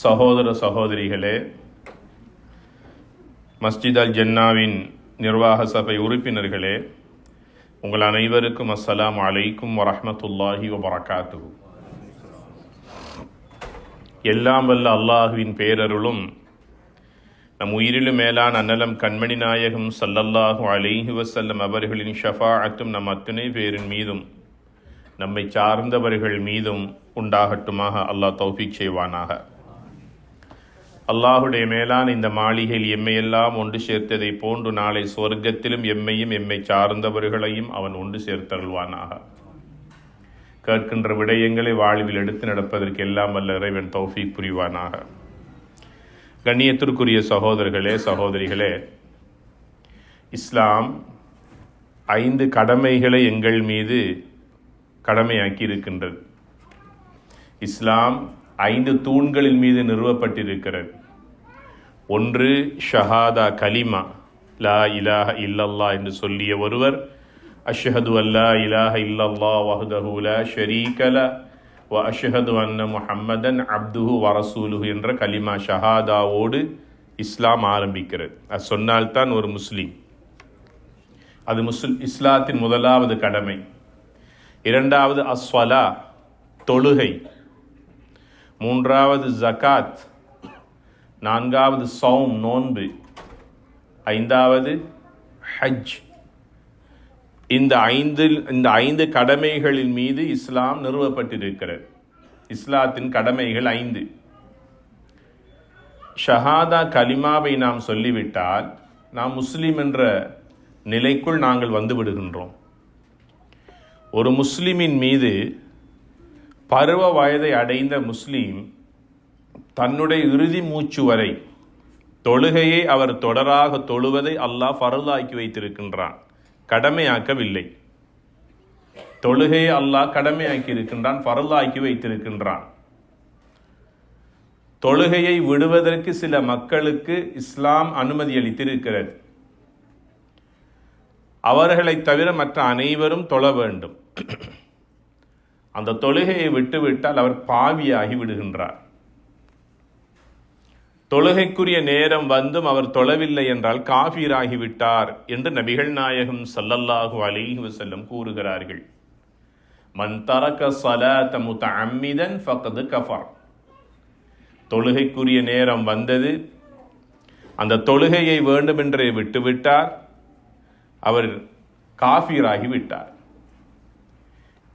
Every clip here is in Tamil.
சகோதர சகோதரிகளே, மஸ்ஜித் அல் ஜன்னாவின் நிர்வாக சபை உறுப்பினர்களே, உங்கள் அனைவருக்கும் அஸ்ஸலாமு அலைக்கும் வரஹ்மத்துல்லாஹி வபரகாத்துஹு. எல்லாம் வல்ல அல்லாஹுவின் பேரருளும் நம் உயிரிலும் மேலான அன்னலம் கண்மணி நாயகம் ஸல்லல்லாஹு அலைஹி வஸல்லம் அவர்களின் ஷஃபாஅத்தும் நம் அத்தனை பேரின் மீதும் நம்மை சார்ந்தவர்கள் மீதும் உண்டாகட்டுமாக அல்லாஹ் தௌஃபீக் செய்வானாக. அல்லாஹுடைய மேலான இந்த மாளிகையில் எம்மையெல்லாம் ஒன்று சேர்த்ததை போன்று நாளை சொர்க்கத்திலும் எம்மையும் எம்மை சார்ந்தவர்களையும் அவன் ஒன்று சேர்த்தருள்வானாக. கேட்கின்ற விடயங்களை வாழ்வில் எடுத்து நடப்பதற்கு எல்லாம் வல்ல இறைவன் தௌஃபீக் புரிவானாக. கண்ணியத்திற்குரிய சகோதரர்களே, சகோதரிகளே, இஸ்லாம் 5 கடமைகளை எங்கள் மீது கடமையாக்கி இருக்கின்றது. இஸ்லாம் 5 தூண்களின் மீது நிறுவப்பட்டிருக்கிறது. ஒன்று ஷஹாதா கலிமா, லா இலாஹ இல்லல்லா என்று சொல்லிய ஒருவர் அஷ்ஹது அல்லா இலாஹ இல்லல்லா வஹ்தஹு லா ஷரீக லஹ் வ அஷ்ஹது அன்ன முஹம்மதன் அப்துஹு வ ரசூலுஹு என்ற கலிமா ஷஹாதாவோடு இஸ்லாம் ஆரம்பிக்கிறது. அது சொன்னால்தான் ஒரு முஸ்லீம். அது இஸ்லாத்தின் முதலாவது கடமை. இரண்டாவது அஸ்வலா, தொழுகை. மூன்றாவது ஜகாத். நான்காவது சௌம், நோன்பு. 5வது ஹஜ். இந்த 5 கடமைகளின் மீது இஸ்லாம் நிறுவப்பட்டிருக்கிறது. இஸ்லாத்தின் கடமைகள் 5. ஷஹாதா கலிமாவை நாம் சொல்லிவிட்டால் நாம் முஸ்லீம் என்ற நிலைக்குள் நாங்கள் வந்து விடுகின்றோம். ஒரு முஸ்லிமின் மீது பருவ வயதை அடைந்த முஸ்லீம் தன்னுடைய இறுதி மூச்சு வரை தொழுகையை அவர் தொடராக தொழுவதை அல்லாஹ் ஃபர்லாக்கி வைத்திருக்கின்றான், கடமையாக்கவில்லை. தொழுகையை அல்லாஹ் கடமையாக்கி இருக்கின்றான், ஃபர்லாக்கி வைத்திருக்கின்றான். தொழுகையை விடுவதற்கு சில மக்களுக்கு இஸ்லாம் அனுமதி அளித்திருக்கிறது. அவர்களை தவிர மற்ற அனைவரும் தொழ வேண்டும். அந்த தொழுகையை விட்டுவிட்டால் அவர் பாவியாகி விடுகின்றார். தொழுகைக்குரிய நேரம் வந்தும் அவர் தொழவில்லை என்றால் காஃபிராகிவிட்டார் என்று நபிகள் நாயகம் ஸல்லல்லாஹு அலைஹி வஸல்லம் கூறுகிறார்கள். மன் தரக ஸலாத முத்தஅம்மிதன் ஃபக்த் கஃபர். தொழுகைக்குரிய நேரம் வந்தது, அந்த தொழுகையை வேண்டுமென்றே விட்டுவிட்டார், அவர் காஃபிராகி விட்டார்.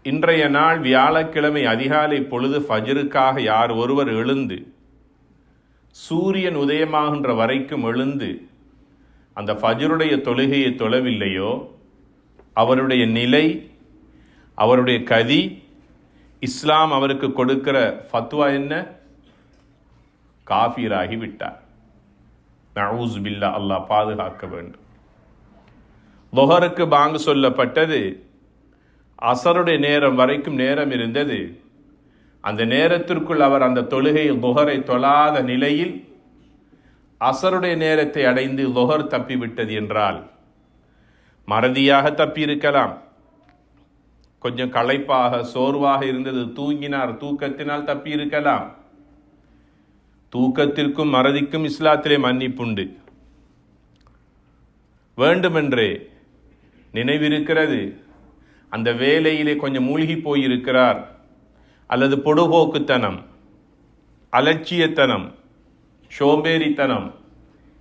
இன்றைய நாள் வியாழக்கிழமை அதிகாலை பொழுது ஃபஜ்ருக்காக யார் ஒருவர் எழுந்து சூரியன் உதயமாகின்ற வரைக்கும் எழுந்து அந்த ஃபஜ்ருடைய தொழுகையை தொழவில்லையோ, அவருடைய நிலை, அவருடைய கதி, இஸ்லாம் அவருக்கு கொடுக்கிற ஃபத்வா என்ன? காஃபிராகி விட்டார். நஊஸ் பில்லாஹ், அல்லாஹ் பாதுகாக்க வேண்டும். லுஹருக்கு பாங்கு சொல்லப்பட்டது, அசருடைய நேரம் வரைக்கும் நேரம் இருந்தது. அந்த நேரத்திற்குள் அவர் அந்த தொழுகையில் லுஹரை தொழாத நிலையில் அசருடைய நேரத்தை அடைந்து லுஹர் தப்பிவிட்டது என்றால், மறதியாக தப்பி இருக்கலாம், கொஞ்சம் களைப்பாக சோர்வாக இருந்தது, தூங்கினார், தூக்கத்தினால் தப்பி இருக்கலாம். தூக்கத்திற்கும் மறதிக்கும் இஸ்லாத்திலே மன்னிப்புண்டு. வேண்டுமென்றே நினைவிருக்கிறது, அந்த வேலையிலே கொஞ்சம் மூழ்கி போயிருக்கிறார், அல்லது பொடுபோக்குத்தனம், அலட்சியத்தனம், சோம்பேறித்தனம்,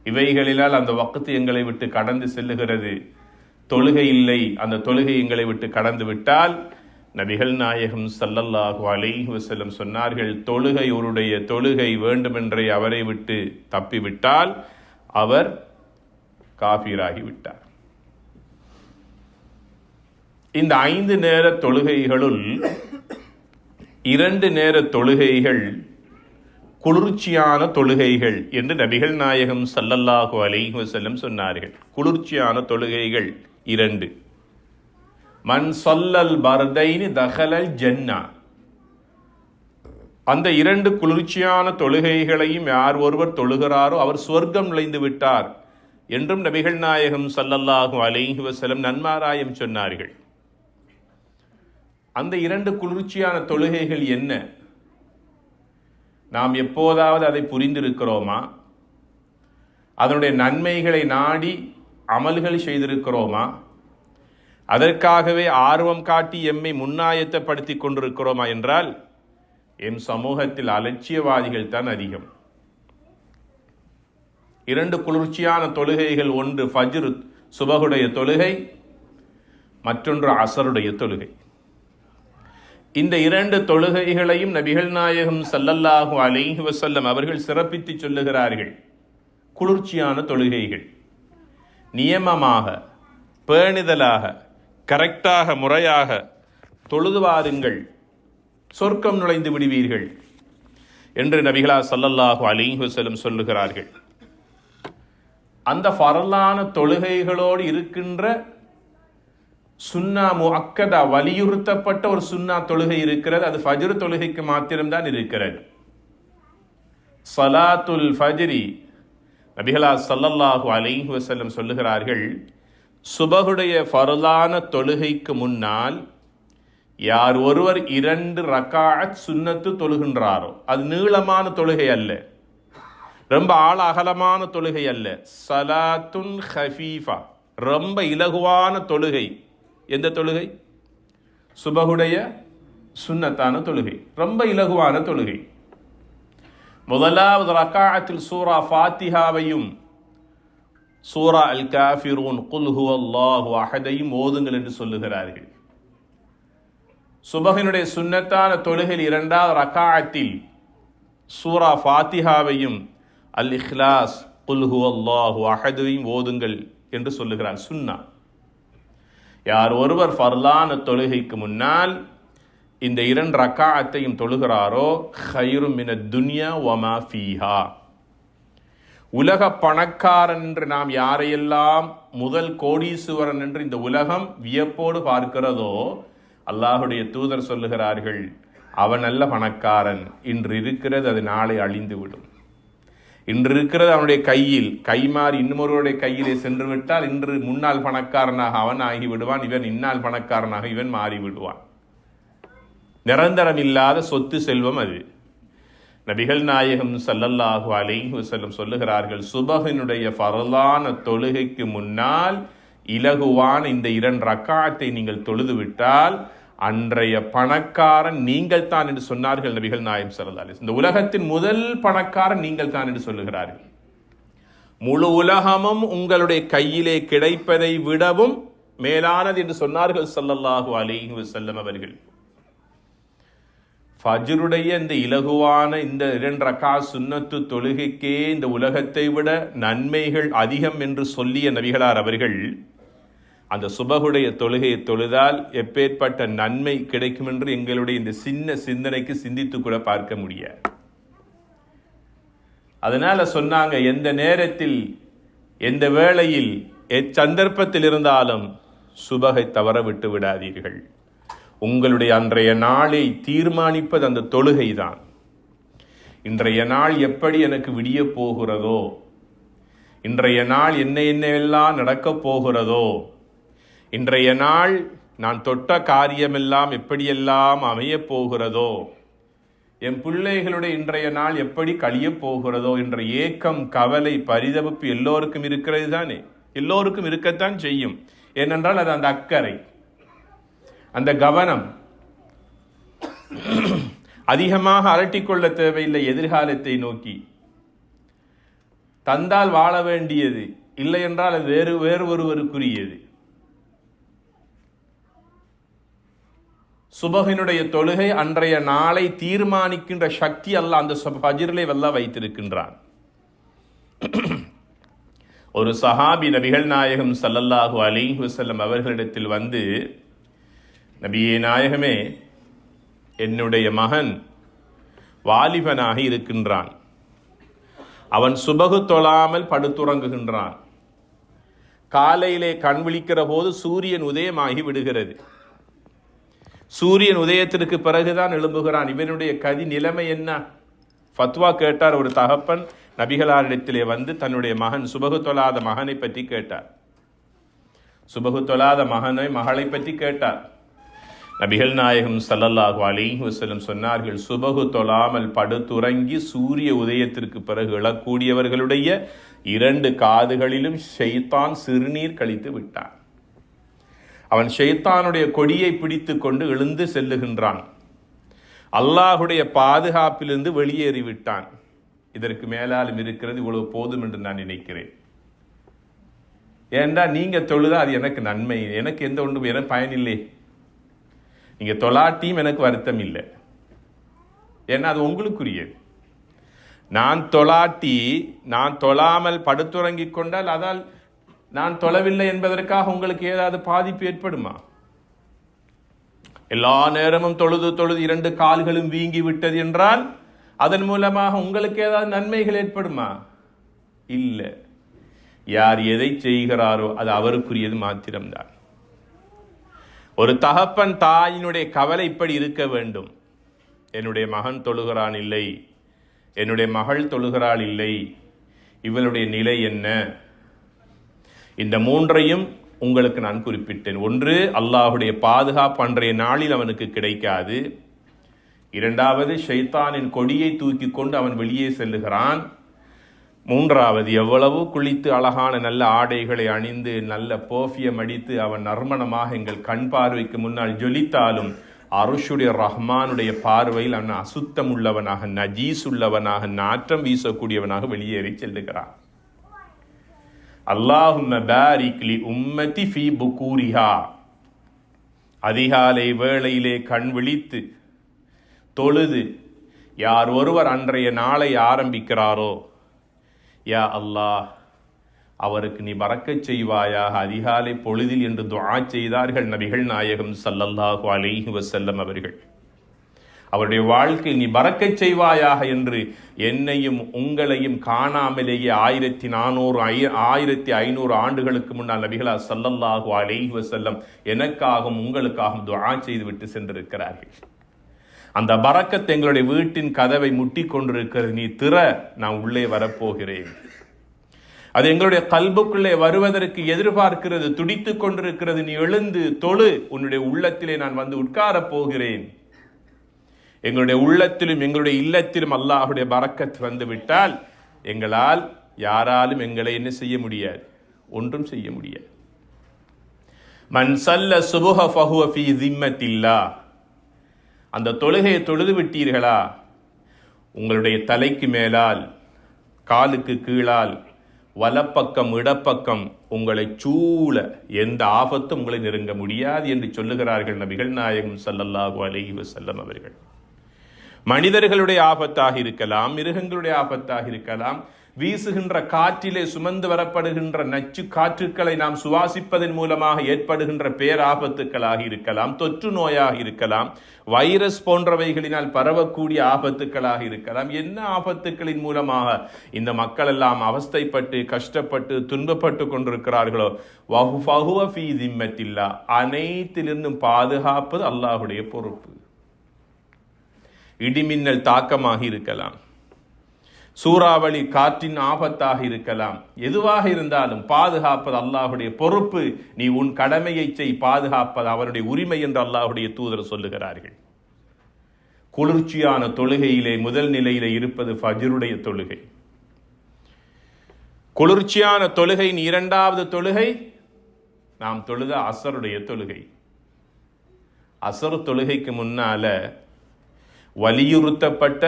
இவைகளினால் அந்த வக்து எங்களை விட்டு கடந்து செல்லுகிறது. தொழுகை இல்லை, அந்த தொழுகை எங்களை விட்டு கடந்து விட்டால் நபிகள் நாயகம் ஸல்லல்லாஹு அலைஹி வஸல்லம் சொன்னார்கள், தொழுகையுடைய தொழுகை வேண்டுமென்றே அவரை விட்டு தப்பிவிட்டால் அவர் காஃபிராகி விட்டார். இந்த 5 நேர தொழுகைகளுள் 2 நேர தொழுகைகள் குளிர்ச்சியான தொழுகைகள் என்று நபிகள் நாயகம் ஸல்லல்லாஹு அலைஹி வஸல்லம் சொன்னார்கள். குளிர்ச்சியான தொழுகைகள் 2. மன் ஸல்லல் பர்தைனி தஹலல் ஜன்னா. அந்த 2 குளிர்ச்சியான தொழுகைகளையும் யார் ஒருவர் தொழுகிறாரோ அவர் சொர்க்கம் நுழைந்து விட்டார் என்றும் நபிகள் நாயகம் ஸல்லல்லாஹு அலைஹி வஸல்லம் நன்மாராயம் சொன்னார்கள். அந்த 2 குளிர்ச்சியான தொழுகைகள் என்ன? நாம் எப்போதாவது அதை புரிந்திருக்கிறோமா? அதனுடைய நன்மைகளை நாடி அமல்கள் செய்திருக்கிறோமா? அதற்காகவே ஆர்வம் காட்டி எம்மை முன்னாயத்தப்படுத்தி கொண்டிருக்கிறோமா என்றால் எம் சமூகத்தில் அலட்சியவாதிகள் தான் அதிகம். 2 குளிர்ச்சியான தொழுகைகள், ஒன்று ஃபஜ்ர் சுபகுடைய தொழுகை, மற்றொன்று அசருடைய தொழுகை. இந்த 2 தொழுகைகளையும் நபிகள் நாயகம் ஸல்லல்லாஹு அலைஹி வஸல்லம் அவர்கள் சிறப்பித்து சொல்லுகிறார்கள். குளிர்ச்சியான தொழுகைகள், நியமமாக பேணுதலாக கரெக்டாக முறையாக தொழுது வாருங்கள், சொர்க்கம் நுழைந்து விடுவீர்கள் என்று நபிகளார் ஸல்லல்லாஹு அலைஹி வஸல்லம் சொல்லுகிறார்கள். அந்த ஃபரலான தொழுகைகளோடு இருக்கின்ற சுன்னா முஅக்கதா, வலியுறுத்தப்பட்ட ஒரு சுன்னா தொழுகை இருக்கிறது. அது ஃபஜ்ர் தொழுகைக்கு மாத்திரம்தான் இருக்கிறது. ஸலாத்துல் ஃபஜ்ரி, நபிகளார் ஸல்லல்லாஹு அலைஹி வஸல்லம் சொல்லுகிறார்கள், சுபஹுடைய ஃபரலான தொழுகைக்கு முன்னால் யார் ஒருவர் 2 ரக்காஅத் சுன்னத்து தொழுகின்றாரோ, அது நீளமான தொழுகை அல்ல, ரொம்ப ஆழ அகலமான தொழுகை அல்ல, சலாத்துன் ஹஃபீஃபா, ரொம்ப இலகுவான தொழுகை. எந்த தொழுகை? சுபஹுடைய சுன்னத்தான தொழுகை, ரொம்ப இலகுவான தொழுகை. முதலாவது ரக்காஅத்தில் சூரா ஃபாத்திஹாவையும் சூரா அல் காஃபிரூன் குல் ஹுவல்லாஹு அஹதையும் ஓதுங்கள் என்று சொல்லுகிறார்கள். சுபஹினுடைய சுன்னத்தான தொழுகையில் 2வது ரக்காஅத்தில் சூரா ஃபாத்திஹாவையும் அல் இஹ்லாஸ் குல் ஹுவல்லாஹு அஹதையும் ஓதுங்கள் என்று சொல்லுகிறார். சுன்னா. யார் ஒருவர் ஃபர்லான தொழுகைக்கு முன்னால் இந்த 2 ரக்காஅத்தையும் தொழுகிறாரோ, ഖൈറുம் மினத் துன்யா வமா ஃபீஹா, உலக பணக்காரன் என்று நாம் யாரையெல்லாம் முதல் கோடீஸ்வரன் என்று இந்த உலகம் வியப்போடு பார்க்கிறதோ, அல்லாஹுடைய தூதர் சொல்லுகிறார்கள், அவன் அல்ல பணக்காரன். இன்று இருக்கிறது அது நாளை அழிந்துவிடும். இன்று இருக்கிறது அவனுடைய கையில், கைமாறி இன்னொருவருடைய கையிலே சென்று விட்டால் இன்று முன்னாள் பணக்காரனாக அவன் ஆகிவிடுவான், இவன் இந்நாள் பணக்காரனாக இவன் மாறிவிடுவான். நிரந்தரம் இல்லாத சொத்து செல்வம் அது. நபிகள் நாயகம் ஸல்லல்லாஹு அலைஹி வஸல்லம் சொல்லுகிறார்கள், சுபஹினுடைய ஃபர்லான தொழுகைக்கு முன்னால் இலகுவான இந்த 2 ரக்காத்தை நீங்கள் தொழுது விட்டால் அன்றைய பணக்காரன் நீங்கள் தான் என்று சொன்னார்கள் நபிகள் நாயகம் ஸல்லல்லாஹு அலைஹி வஸல்லம். இந்த உலகத்தின் முதல் பணக்காரன் நீங்கள் தான் என்று சொல்லுகிறார்கள். முழு உலகமும் உங்களுடைய கையிலே கிடைப்பதை விடவும் மேலானது என்று சொன்னார்கள் ஸல்லல்லாஹு அலைஹி வஸல்லம் அவர்கள். ஃபஜ்ருடைய இந்த இலகுவான இந்த 2 ரக்காத் சுன்னத்து தொழுகைக்கே இந்த உலகத்தை விட நன்மைகள் அதிகம் என்று சொல்லிய நபிகளார் அவர்கள் அந்த சுபகுடைய தொழுகையை தொழுதால் எப்பேற்பட்ட நன்மை கிடைக்கும் என்று எங்களுடைய இந்த சின்ன சிந்தனைக்கு சிந்தித்து கூட பார்க்க முடியாது. அதனால சொன்னாங்க, எந்த நேரத்தில் எந்த வேளையில் எச்சந்தர்ப்பத்தில் இருந்தாலும் சுபகை தவற விட்டு விடாதீர்கள். உங்களுடைய அன்றைய நாளை தீர்மானிப்பது அந்த தொழுகை தான். இன்றைய நாள் எப்படி எனக்கு விடிய போகிறதோ, இன்றைய நாள் என்னெல்லாம் நடக்கப் போகிறதோ, இன்றைய நாள் நான் தொட்ட காரியமெல்லாம் எப்படியெல்லாம் அமையப் போகிறதோ, என் பிள்ளைகளுடைய இன்றைய நாள் எப்படி கழியப் போகிறதோ என்ற ஏக்கம், கவலை, பரிதவிப்பு எல்லோருக்கும் இருக்கிறது தானே? எல்லோருக்கும் இருக்கத்தான் செய்யும். ஏனென்றால் அது அந்த அக்கறை, அந்த கவனம். அதிகமாக அரட்டிக்கொள்ள தேவையில்லை. எதிர்காலத்தை நோக்கி தந்தால் வாழ வேண்டியது, இல்லை என்றால் அது வேறு ஒருவருக்குரியது. சுபஹினுடைய தொழுகை அன்றைய நாளை தீர்மானிக்கின்ற சக்தி அல்லாஹ் அந்த ஃபஜ்ரிலே வல்லா வைத்திருக்கின்றான். ஒரு சஹாபி நபிகள் நாயகம் ஸல்லல்லாஹு அலைஹி வஸல்லம் அவர்களிடத்தில் வந்து, நபியே நாயகமே, என்னுடைய மகன் வாலிபனாக இருக்கின்றான், அவன் சுபகு தொழாமல் படுத்துறங்குகின்றான். காலையிலே கண் விழிக்கிற போது சூரியன் உதயமாகி விடுகிறது. சூரியன் உதயத்திற்கு பிறகுதான் எழும்புகிறான். இவனுடைய கதி நிலைமை என்ன? ஃபத்வா கேட்டார் ஒரு தகப்பன் நபிகளாரிடத்திலே வந்து தன்னுடைய மகன் சுபகு தொழாத மகனை பற்றி கேட்டார். சுபகு தொழாத மகனை மகளை பற்றி கேட்டார். நபிகள் நாயகம் ஸல்லல்லாஹு அலைஹி வஸல்லம் சொன்னார்கள், சுபகு தொழாமல் படுத்துறங்கி சூரிய உதயத்திற்கு பிறகு எழக்கூடியவர்களுடைய 2 காதுகளிலும் ஷைத்தான் சிறுநீர் கழித்து விட்டான். அவன் ஷைத்தானுடைய கொடியை பிடித்து கொண்டு எழுந்து செல்லுகின்றான். அல்லாஹுடைய பாதுகாப்பிலிருந்து வெளியேறிவிட்டான். இதற்கு மேலாலும் இருக்கிறது இவ்வளவு போதும் என்று நான் நினைக்கிறேன். ஏண்டா நீங்க தொழுதா அது எனக்கு நன்மை, எனக்கு எந்த ஒன்றும் எனக்கு பயனில்லை. நீங்க தொழாட்டியும் எனக்கு வருத்தம் இல்லை, ஏன்னா அது உங்களுக்குரியது. நான் தொழாட்டி, நான் தொழாமல் படுத்துறங்கிக் கொண்டால் அதால் நான் தொழவில்லை என்பதற்காக உங்களுக்கு ஏதாவது பாதிப்பு ஏற்படுமா? எல்லா நேரமும் தொழுது 2 கால்களும் வீங்கி விட்டது என்றால் அதன் மூலமாக உங்களுக்கு ஏதாவது நன்மைகள் ஏற்படுமா? இல்லை. யார் எதை செய்கிறாரோ அது அவருக்குரியது மாத்திரம்தான். ஒரு தகப்பன் தாயினுடைய கவலை இப்படி இருக்க வேண்டும். என்னுடைய மகன் தொழுகிறான் இல்லை, என்னுடைய மகள் தொழுகிறாள் இல்லை, இவளுடைய நிலை என்ன? இந்த 3ஐயும் உங்களுக்கு நான் குறிப்பிட்டேன். ஒன்று, அல்லாஹுடைய பாதுகாப்பு அன்றைய நாளில் அவனுக்கு கிடைக்காது. 2வது, ஷைத்தானின் கொடியை தூக்கி கொண்டு அவன் வெளியே செல்லுகிறான். 3வது, எவ்வளவு குளித்து அழகான நல்ல ஆடைகளை அணிந்து நல்ல பர்ஃபியம் அடித்து அவன் நறுமணமாக எங்கள் கண் பார்வைக்கு முன்னால் ஜொலித்தாலும் அருஷுடைய ரஹ்மானுடைய பார்வையில் அவன் அசுத்தம் உள்ளவனாக, நஜீஸ் உள்ளவனாக, நாற்றம் வீசக்கூடியவனாக வெளியேறி செல்லுகிறான். அல்லாஹும்ம பாரிக் லி உம்மதி ஃபீ புகூரிஹா. அதிகாலை வேளையிலே கண் விழித்து தொழுது யார் ஒருவர் அன்றைய நாளை ஆரம்பிக்கிறாரோ, யா அல்லாஹ் அவருக்கு நீ பரக்கச் செய்வாயாக அதிகாலை பொழுதில் என்று துஆ செய்தார்கள் நபிகள் நாயகம் ஸல்லல்லாஹு அலைஹி வஸல்லம் அவர்கள். அவருடைய வாழ்க்கையில் நீ பரக்கச் செய்வாயாக என்று என்னையும் உங்களையும் காணாமலேயே 1400-1500 ஆண்டுகளுக்கு முன்னால் நபிகளா ஸல்லல்லாஹு அலைஹி வஸல்லம் எனக்காகவும் உங்களுக்காகவும் துஆ செய்து விட்டு சென்றிருக்கிறார்கள். அந்த பரக்கத் எங்களுடைய வீட்டின் கதவை முட்டி கொண்டிருக்கிறது. நீ திற, நான் உள்ளே வரப்போகிறேன். அது எங்களுடைய கல்புக்குள்ளே வருவதற்கு எதிர்பார்க்கிறது, துடித்துக் கொண்டிருக்கிறது. நீ எழுந்து தொழு, உன்னுடைய உள்ளத்திலே நான் வந்து உட்காரப் போகிறேன். எங்களுடைய உள்ளத்திலும் எங்களுடைய இல்லத்திலும் அல்லாஹுடைய பரக்கத் வந்து விட்டால் எங்களால் யாராலும் எங்களை என்ன செய்ய முடியாது, ஒன்றும் செய்ய முடியாது. மன் ஸல்ல சுபஹ ஃபஹுவ ஃபீ ஸிம்மத்தில்லாஹ். அந்த தொழுகையை தொழுது விட்டீர்களா, உங்களுடைய தலைக்கு மேலால், காலுக்கு கீழால், வலப்பக்கம் இடப்பக்கம் உங்களை சூழ எந்த ஆபத்தும் உங்களை நெருங்க முடியாது என்று சொல்லுகிறார்கள் நபிகள் நாயகம் ஸல்லல்லாஹு அலைஹி வஸல்லம் அவர்கள். மனிதர்களுடைய ஆபத்தாக இருக்கலாம், மிருகங்களுடைய ஆபத்தாக இருக்கலாம், வீசுகின்ற காற்றிலே சுமந்து வரப்படுகின்ற நச்சு காற்றுக்களை நாம் சுவாசிப்பதன் மூலமாக ஏற்படுகின்ற பேராபத்துக்களாக இருக்கலாம், தொற்று நோயாக இருக்கலாம், வைரஸ் போன்றவைகளினால் பரவக்கூடிய ஆபத்துக்களாக இருக்கலாம். என்ன ஆபத்துக்களின் மூலமாக இந்த மக்கள் எல்லாம் அவஸ்தைப்பட்டு கஷ்டப்பட்டு துன்பப்பட்டு கொண்டிருக்கிறார்களோ, ஃபஹுவ ஃபீ ஸிம்மத்தில்லாஹ், அனைத்திலிருந்தும் பாதுகாப்பது அல்லாஹுடைய பொறுப்பு. இடிமின்னல் தாக்கமாக இருக்கலாம், சூறாவளி காற்றின் ஆபத்தாக இருக்கலாம், எதுவாக இருந்தாலும் பாதுகாப்பது அல்லாஹுடைய பொறுப்பு. நீ உன் கடமையை செய், பாதுகாப்பது அவருடைய உரிமை என்று அல்லாஹுடைய தூதர் சொல்லுகிறார்கள். குளிர்ச்சியான தொழுகையிலே முதல் நிலையிலே இருப்பது ஃபஜ்ருடைய தொழுகை. குளிர்ச்சியான தொழுகையின் 2வது தொழுகை நாம் தொழுத அசருடைய தொழுகை. அசர் தொழுகைக்கு முன்னால வலியுறுத்தப்பட்ட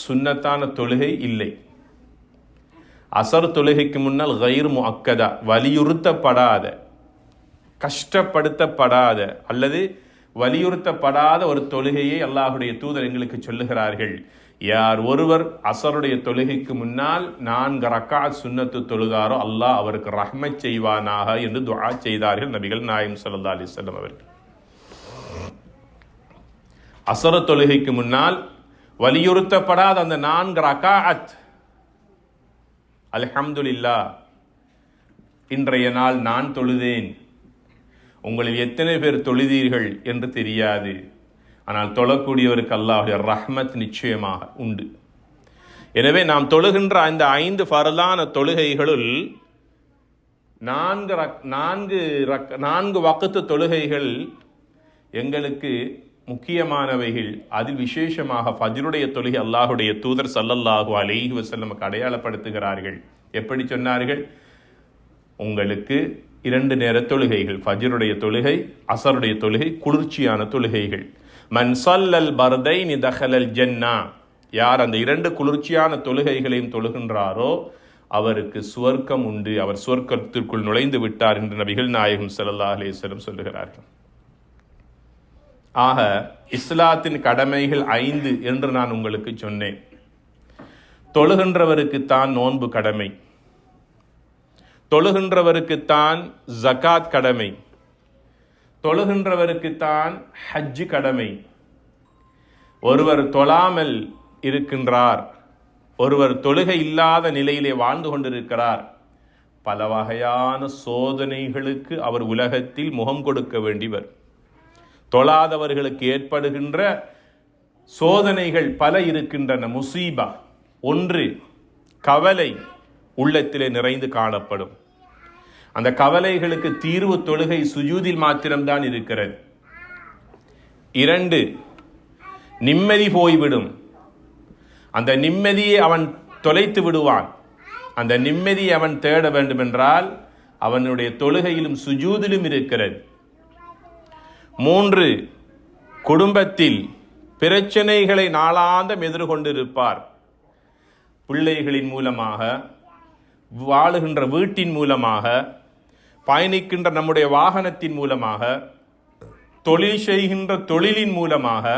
சுன்னத்தான தொழுகை இல்லை. அசர் தொழுகைக்கு முன்னால் கைர் முஅக்கதா, வலியுறுத்தப்படாத, கஷ்டப்படுத்தப்படாத அல்லது வலியுறுத்தப்படாத ஒரு தொழுகையை அல்லாஹுடைய தூதர் எங்களுக்கு சொல்லுகிறார்கள். யார் ஒருவர் அசருடைய தொழுகைக்கு முன்னால் 4 ரக்காத் சுன்னத்து தொழுதாரோ அல்லாஹ் அவருக்கு ரஹ்மத் செய்வானாக என்று துஆ செய்தார்கள் நபிகள் நாயகம் ஸல்லல்லாஹு அலைஹி வஸல்லம் அவர்கள். அசர தொழுகைக்கு முன்னால் வலியுறுத்தப்படாத அந்த 4 ரக்காஅத், அல்ஹம்துலில்லாஹ் இன்றைய நாள் நான் தொழுதேன், உங்களில் எத்தனை பேர் தொழுதீர்கள் என்று தெரியாது, ஆனால் தொழக்கூடியவருக்கு அல்லாஹ்வுடைய ரஹ்மத் நிச்சயமாக உண்டு. எனவே நாம் தொழுகின்ற அந்த 5 ஃபர்லான தொழுகைகளுள் 4 வக்து தொழுகைகள் எங்களுக்கு முக்கியமானவைகள். அதில் விசேஷமாக ஃபஜ்ருடைய தொழுகை அல்லாஹுடைய தூதர் ஸல்லல்லாஹு அலைஹி வஸல்லம் அடையாளப்படுத்துகிறார்கள். எப்படி சொன்னார்கள்? உங்களுக்கு 2 நேர தொழுகைகள், ஃபஜ்ருடைய தொழுகை, அஸருடைய தொழுகை, குளிர்ச்சியான தொழுகைகள். மன் ஸல்லல் பர்தைனி தஹலல் ஜன்னா, யார் அந்த 2 குளிர்ச்சியான தொழுகைகளையும் தொழுகின்றாரோ அவருக்கு சுவர்க்கம் உண்டு, அவர் சுவர்க்கத்திற்குள் நுழைந்து விட்டார் என்று நபிகள் நாயகம் ஸல்லல்லாஹு அலைஹி வஸல்லம் சொல்லுகிறார்கள். ஆக இஸ்லாத்தின் கடமைகள் 5 என்று நான் உங்களுக்கு சொன்னேன். தொழுகின்றவருக்குத்தான் நோன்பு கடமை, தொழுகின்றவருக்குத்தான் ஜகாத் கடமை, தொழுகின்றவருக்குத்தான் ஹஜ் கடமை. ஒருவர் தொழாமல் இருக்கின்றார், ஒருவர் தொழுகை இல்லாத நிலையிலே வாழ்ந்து கொண்டிருக்கிறார். பல வகையான சோதனைகளுக்கு அவர் உலகத்தில் முகம் கொடுக்க வேண்டிவர். தொழாதவர்களுக்கு ஏற்படுகின்ற சோதனைகள் பல இருக்கின்றன. முசீபா, ஒன்று கவலை உள்ளத்திலே நிறைந்து காணப்படும். அந்த கவலைகளுக்கு தீர்வு தொழுகை சுஜூதில் மாத்திரம்தான் இருக்கிறது. 2, நிம்மதி போய்விடும். அந்த நிம்மதியை அவன் தொலைத்து விடுவான். அந்த நிம்மதியை அவன் தேட வேண்டுமென்றால் அவனுடைய தொழுகையிலும் சுஜூதிலும் இருக்கிறது. 3, குடும்பத்தில் பிரச்சனைகளை நாளாந்தம் எதிர்கொண்டிருப்பார். பிள்ளைகளின் மூலமாக, வாழுகின்ற வீட்டின் மூலமாக, பயணிக்கின்ற நம்முடைய வாகனத்தின் மூலமாக, தொழில் செய்கின்ற தொழிலின் மூலமாக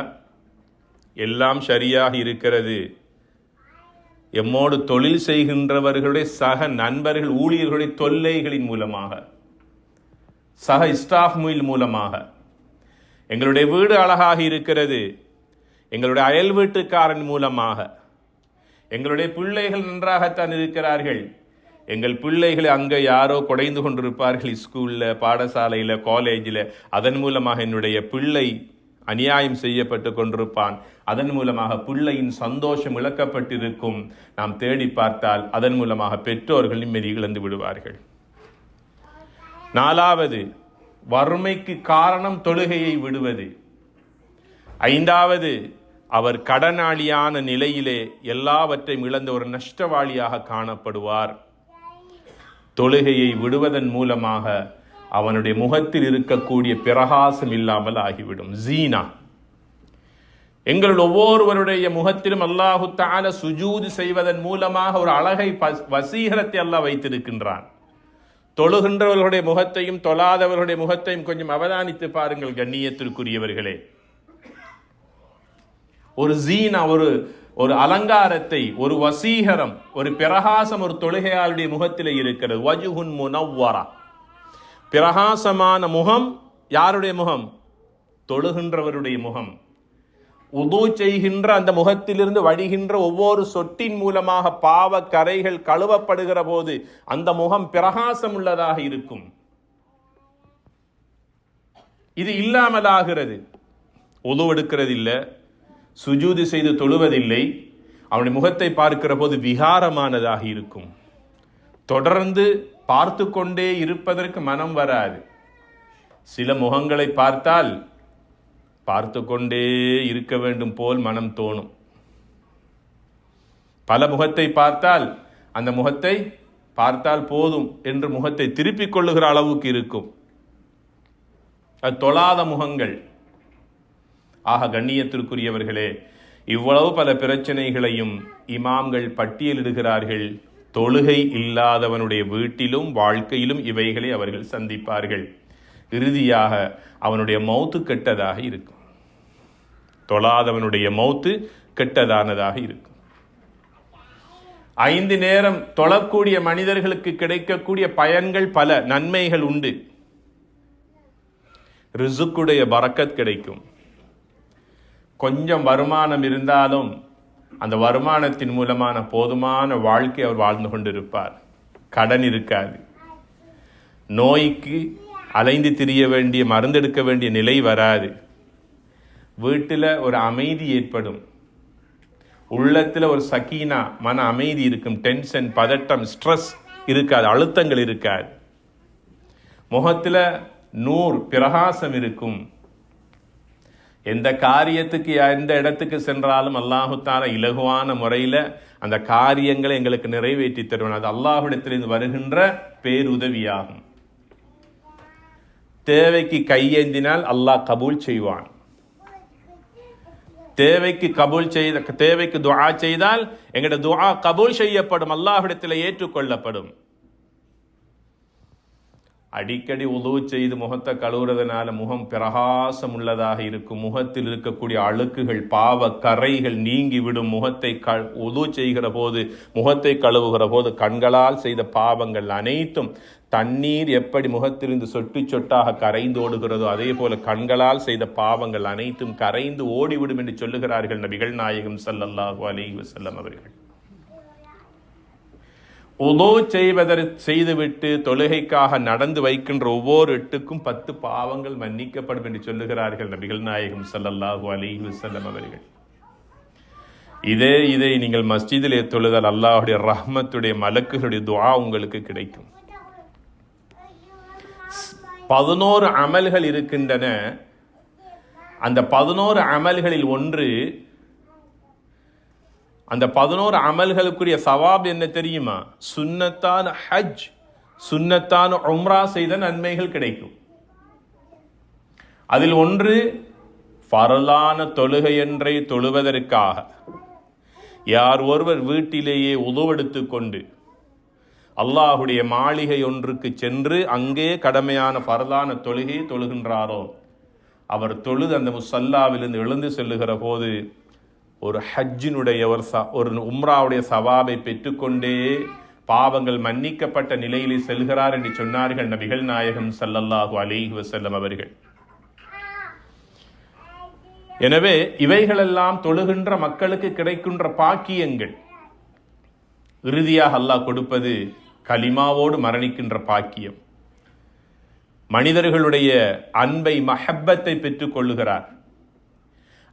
எல்லாம் சரியாக இருக்கிறது. எம்மோடு தொழில் செய்கின்றவர்களுடைய சக நண்பர்கள், ஊழியர்களுடைய தொல்லைகளின் மூலமாக, சக ஸ்டாஃப் மூலமாக, எங்களுடைய வீடு அழகாக இருக்கிறது, எங்களுடைய அயல் வீட்டுக்காரன் மூலமாக, எங்களுடைய பிள்ளைகள் நன்றாகத்தான் இருக்கிறார்கள், எங்கள் பிள்ளைகளை அங்கே யாரோ குடைந்து கொண்டிருப்பார்கள், ஸ்கூலில், பாடசாலையில், காலேஜில், அதன் மூலமாக என்னுடைய பிள்ளை அநியாயம் செய்யப்பட்டு கொண்டிருப்பான், அதன் மூலமாக பிள்ளையின் சந்தோஷம் இழக்கப்பட்டிருக்கும். நாம் தேடி பார்த்தால் அதன் மூலமாக பெற்றோர்கள் நிம்மதி இழந்து விடுவார்கள். 4வது, வறுமைக்கு காரணம் தொழுகையை விடுவது. 5வது, அவர் கடனாளியான நிலையிலே எல்லாவற்றையும் இழந்த ஒரு நஷ்டவாளியாக காணப்படுவார். தொழுகையை விடுவதன் மூலமாக அவனுடைய முகத்தில் இருக்கக்கூடிய பிரகாசம் இல்லாமல் ஆகிவிடும். ஜீனா, எங்கள் ஒவ்வொருவருடைய முகத்திலும் அல்லாஹு தஆலா சுஜூது செய்வதன் மூலமாக ஒரு அழகை, வசீகரத்தை அல்லாஹ் வைத்திருக்கின்றான். தொழுகின்றவர்களுடைய முகத்தையும் தொழாதவர்களுடைய முகத்தையும் கொஞ்சம் அவதானித்து பாருங்கள் கண்ணியத்திற்குரியவர்களே. ஒரு ஜீனா, ஒரு அலங்காரத்தை, ஒரு வசீகரம், ஒரு பிரகாசம் ஒரு தொழுகையாளுடைய முகத்திலே இருக்கிறது. வஜ்ஹுன் முனவ்வரா, பிரகாசமான முகம். யாருடைய முகம்? தொழுகின்றவருடைய முகம். உது செய்கின்ற அந்த முகத்திலிருந்து வடிகின்ற ஒவ்வொரு சொட்டின் மூலமாக பாவ கரைகள் கழுவப்படுகிற போது அந்த முகம் பிரகாசம் உள்ளதாக இருக்கும். இது இல்லாமலாகிறது. உது எடுக்கிறதில்லை, சுஜூது செய்து தொழுவதில்லை, அவனுடைய முகத்தை பார்க்கிற போது விகாரமானதாக இருக்கும். தொடர்ந்து பார்த்து கொண்டே இருப்பதற்கு மனம் வராது. சில முகங்களை பார்த்தால் பார்த்து கொண்டே இருக்க வேண்டும் போல் மனம் தோணும். பல முகத்தை பார்த்தால் அந்த முகத்தை பார்த்தால் போதும் என்று முகத்தை திருப்பிக் கொள்ளுகிற அளவுக்கு இருக்கும். அது தொழாத முகங்கள். ஆக கண்ணியத்திற்குரியவர்களே, இவ்வளவு பல பிரச்சனைகளையும் இமாம்கள் பட்டியலிடுகிறார்கள். தொழுகை இல்லாதவனுடைய வீட்டிலும் வாழ்க்கையிலும் இவைகளை அவர்கள் சந்திப்பார்கள். இறுதியாக அவனுடைய மௌத்து கெட்டதாக இருக்கும். தொழாதவனுடைய மௌத்து கெட்டதானதாக இருக்கும். 5 நேரம் தொழக்கூடிய மனிதர்களுக்கு கிடைக்கக்கூடிய பயன்கள் பல, நன்மைகள் உண்டு. ரிசுக்குடைய பரக்கத் கிடைக்கும். கொஞ்சம் வருமானம் இருந்தாலும் அந்த வருமானத்தின் மூலமான போதுமான வாழ்க்கை அவர் வாழ்ந்து கொண்டிருப்பார். கடன் இருக்காது. நோய்க்கு அலைந்து திரிய வேண்டிய, மருந்தெடுக்க வேண்டிய நிலை வராது. வீட்டில் ஒரு அமைதி ஏற்படும். உள்ளத்தில் ஒரு சக்கீனா, மன அமைதி இருக்கும். டென்ஷன், பதட்டம், ஸ்ட்ரெஸ் இருக்காது, அழுத்தங்கள் இருக்காது. முகத்தில் நூர், பிரகாசம் இருக்கும். எந்த காரியத்துக்கு எந்த இடத்துக்கு சென்றாலும் அல்லாஹு தஆலா இலகுவான முறையில் அந்த காரியங்களை எங்களுக்கு நிறைவேற்றி தருவான். அது அல்லாஹ்விடத்திலிருந்து வருகின்ற பேருதவியாகும். தேவைக்கு கையேந்தினால் அல்லாஹ் கபூல் செய்வான். தேவைக்கு துஆ செய்தால் எங்களுடைய துஆ கபூல் செய்யப்படும், அல்லாஹ்விடத்தில் ஏற்றுக்கொள்ளப்படும். அடிக்கடி உது செய்து முகத்தை கழுவுறதுனால முகம் பிரகாசம் உள்ளதாக இருக்கும். முகத்தில் இருக்கக்கூடிய அழுக்குகள், பாவ கரைகள் நீங்கிவிடும். உது செய்கிற போது, முகத்தை கழுவுகிற போது கண்களால் செய்த பாவங்கள் அனைத்தும் தண்ணீர் எப்படி முகத்திலிருந்து சொட்டு சொட்டாக கரைந்து ஓடுகிறதோ அதே போல கண்களால் செய்த பாவங்கள் அனைத்தும் கரைந்து ஓடிவிடும் என்று சொல்லுகிறார்கள் நபிகள் நாயகம் ஸல்லல்லாஹு அலைஹி வஸல்லம் அவர்கள். உது செய்துவிட்டு தொழுகைக்காக நடந்து வைக்கின்ற ஒவ்வொரு எட்டுக்கும் 10 பாவங்கள் மன்னிக்கப்படும் என்று சொல்லுகிறார்கள் நபிகள் நாயகம் ஸல்லல்லாஹு அலைஹி வஸல்லம் அவர்கள். இதை நீங்கள் மஸ்ஜிதிலே தொழுதால் அல்லாஹ்வுடைய ரஹ்மத்துடைய மலக்குகளுடைய துஆ உங்களுக்கு கிடைக்கும். 11 அமல்கள் இருக்கின்றன. அந்த 11 அமல்களில் ஒன்று, அந்த 11 அமல்களுக்குரிய சவாப் என்ன தெரியுமா? சுன்னத்தான ஹஜ், சுன்னத்தான உம்ரா செய்த நன்மைகள் கிடைக்கும். அதில் ஒன்று ஃபர்லான தொழுகையொன்றை தொழுவதற்காக யார் ஒருவர் வீட்டிலேயே உதுவெடுத்து கொண்டு அல்லாஹுடைய மாளிகை ஒன்றுக்கு சென்று அங்கே கடமையான ஃபர்லான தொழுகையை தொழுகின்றாரோ, அவர் தொழுது அந்த முஸல்லாவிலிருந்து எழுந்து செல்லுகிற போது ஒரு ஹஜ்ஜினுடைய ஒரு உம்ராவுடைய சவாபை பெற்றுக்கொண்டே பாவங்கள் மன்னிக்கப்பட்ட நிலையிலே செல்கிறார் என்று சொன்னார்கள் நபிகள் நாயகம் ஸல்லல்லாஹு அலைஹி வஸல்லம் அவர்கள். எனவே இவைகளெல்லாம் தொழுகின்ற மக்களுக்கு கிடைக்கின்ற பாக்கியங்கள். இறுதியாக அல்லாஹ் கொடுப்பது கலிமாவோடு மரணிக்கின்ற பாக்கியம். மனிதர்களுடைய அன்பை, மஹப்பத்தை பெற்றுக் கொள்ளுகிறார்.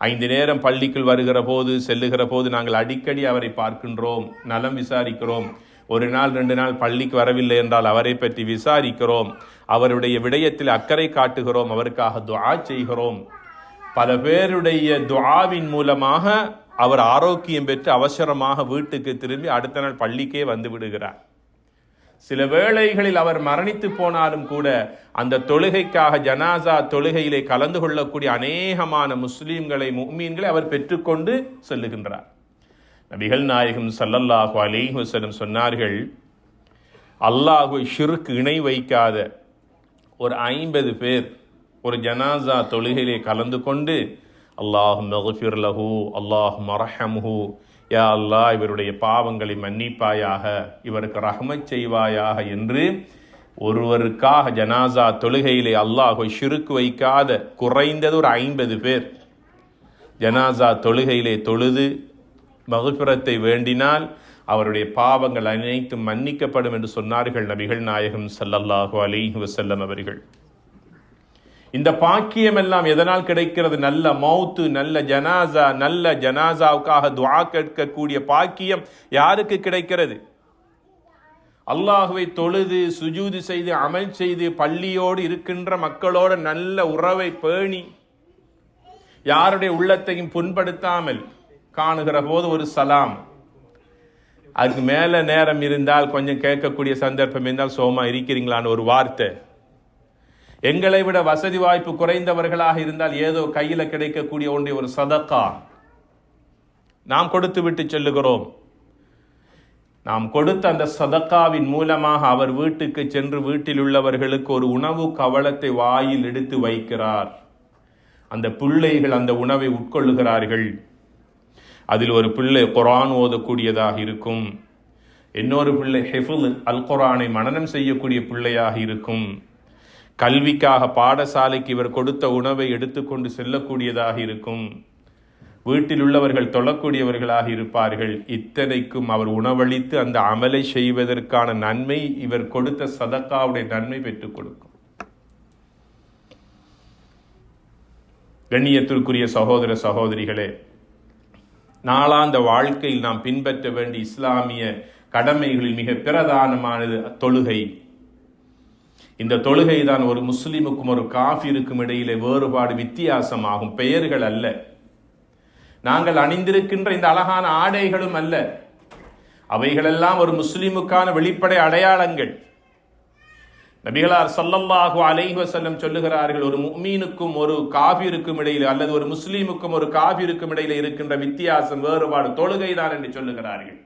5 நேரம் பள்ளிக்குள் வருகிற போது, செல்லுகிற போது நாங்கள் அடிக்கடி அவரை பார்க்கின்றோம், நலம் விசாரிக்கிறோம். 1 நாள் 2 நாள் பள்ளிக்கு வரவில்லை என்றால் அவரை பற்றி விசாரிக்கிறோம், அவருடைய விடயத்தில் அக்கறை காட்டுகிறோம், அவருக்காக துஆ செய்கிறோம். பல பேருடைய துஆவின் மூலமாக அவர் ஆரோக்கியம் பெற்று அவசரமாக வீட்டுக்கு திரும்பி அடுத்த நாள் பள்ளிக்கே வந்து விடுகிறார். சில வேளைகளில் அவர் மரணித்து போனாலும் கூட அந்த தொழுகைக்காக ஜனாசா தொழுகையிலே கலந்து கொள்ளக்கூடிய அநேகமான முஸ்லீம்களை, முஃமின்களை அவர் பெற்றுக்கொண்டு செல்லுகின்றார். நபிகள் நாயகம் ஸல்லல்லாஹு அலைஹி வஸல்லம் சொன்னார்கள், அல்லாஹ்வை ஷிர்க் இணை வைக்காத ஒரு 50 பேர் ஒரு ஜனாசா தொழுகையிலே கலந்து கொண்டு அல்லாஹும்ம இக்ஃபிர் லஹு, அல்லாஹும்ம ரஹம்ஹு, யா அல்லாஹ் இவருடைய பாவங்களை மன்னிப்பாயாக, இவருக்கு ரஹ்மத் செய்வாயாக என்று ஒருவருக்காக ஜனாசா தொழுகையிலே அல்லாஹ்வை ஷிர்க் வைக்காத குறைந்தது ஒரு 50 பேர் ஜனாசா தொழுகையிலே தொழுது மக்ஃபிரத்தை வேண்டினால் அவருடைய பாவங்கள் அனைத்தும் மன்னிக்கப்படும் என்று சொன்னார்கள் நபிகள் நாயகம் ஸல்லல்லாஹு அலைஹி வஸல்லம் அவர்கள். இந்த பாக்கியம் எல்லாம் எதனால் கிடைக்கிறது? நல்ல மௌத்து, நல்ல ஜனாசா, நல்ல ஜனாசாவுக்காக துஆ கேட்கக்கூடிய பாக்கியம் யாருக்கு கிடைக்கிறது? அல்லாஹுவை தொழுது சுஜூது செய்து அமல் செய்து பள்ளியோடு இருக்கின்ற மக்களோடு நல்ல உறவை பேணி யாருடைய உள்ளத்தையும் புண்படுத்தாமல் காணுகிற போது ஒரு சலாம், அதுக்கு மேல நேரம் இருந்தால் கொஞ்சம் கேட்கக்கூடிய சந்தர்ப்பம் இருந்தால் சோமா இருக்கிறீங்களான்னு ஒரு வார்த்தை, எங்களை விட வசதி வாய்ப்பு குறைந்தவர்களாக இருந்தால் ஏதோ கையில கிடைக்கக்கூடிய ஒன்றை ஒரு சதக்கா நாம் கொடுத்து விட்டு செல்லுகிறோம். நாம் கொடுத்த அந்த சதக்காவின் மூலமாக அவர் வீட்டுக்கு சென்று வீட்டில் உள்ளவர்களுக்கு ஒரு உணவு கவளத்தை வாயில் எடுத்து வைக்கிறார். அந்த பிள்ளைகள் அந்த உணவை உட்கொள்ளுகிறார்கள். அதில் ஒரு பிள்ளை குர்ஆன் ஓதக்கூடியதாக இருக்கும், இன்னொரு பிள்ளை ஹிஃப்ல் அல் குர்ஆனை மனனம் செய்யக்கூடிய பிள்ளையாக இருக்கும். கல்விக்காக பாடசாலைக்கு இவர் கொடுத்த உணவை எடுத்துக்கொண்டு செல்லக்கூடியதாக இருக்கும். வீட்டில் உள்ளவர்கள் தொழக்கூடியவர்களாக இருப்பார்கள். இத்தனைக்கும் அவர் உணவளித்து அந்த அமலை செய்வதற்கான நன்மை, இவர் கொடுத்த சதக்காவுடைய நன்மை பெற்றுக் கொடுக்கும். கண்ணியத்திற்குரிய சகோதர சகோதரிகளே, நாளாந்த வாழ்க்கையில் நாம் பின்பற்ற வேண்டிய இஸ்லாமிய கடமைகளில் மிக பிரதானமானது தொழுகை. இந்த தொழுகை தான் ஒரு முஸ்லிமுக்கும் ஒரு காஃபிருக்கும் இடையிலே வேறுபாடு, வித்தியாசமாகும். பெயர்கள் அல்ல, நாங்கள் அணிந்திருக்கின்ற இந்த அழகான ஆடைகளும் அல்ல, அவைகளெல்லாம் ஒரு முஸ்லிமுக்கான வெளிப்படை அடையாளங்கள். நபிகளார் ஸல்லல்லாஹு அலைஹி வஸல்லம் சொல்லுகிறார்கள், ஒரு முஃமினுக்கும் ஒரு காஃபிருக்கும் இடையில அல்லது ஒரு முஸ்லிமுக்கும் ஒரு காஃபிருக்கும் இடையில இருக்கின்ற வித்தியாசம், வேறுபாடு தொழுகைதான் என்று சொல்லுகிறார்கள்.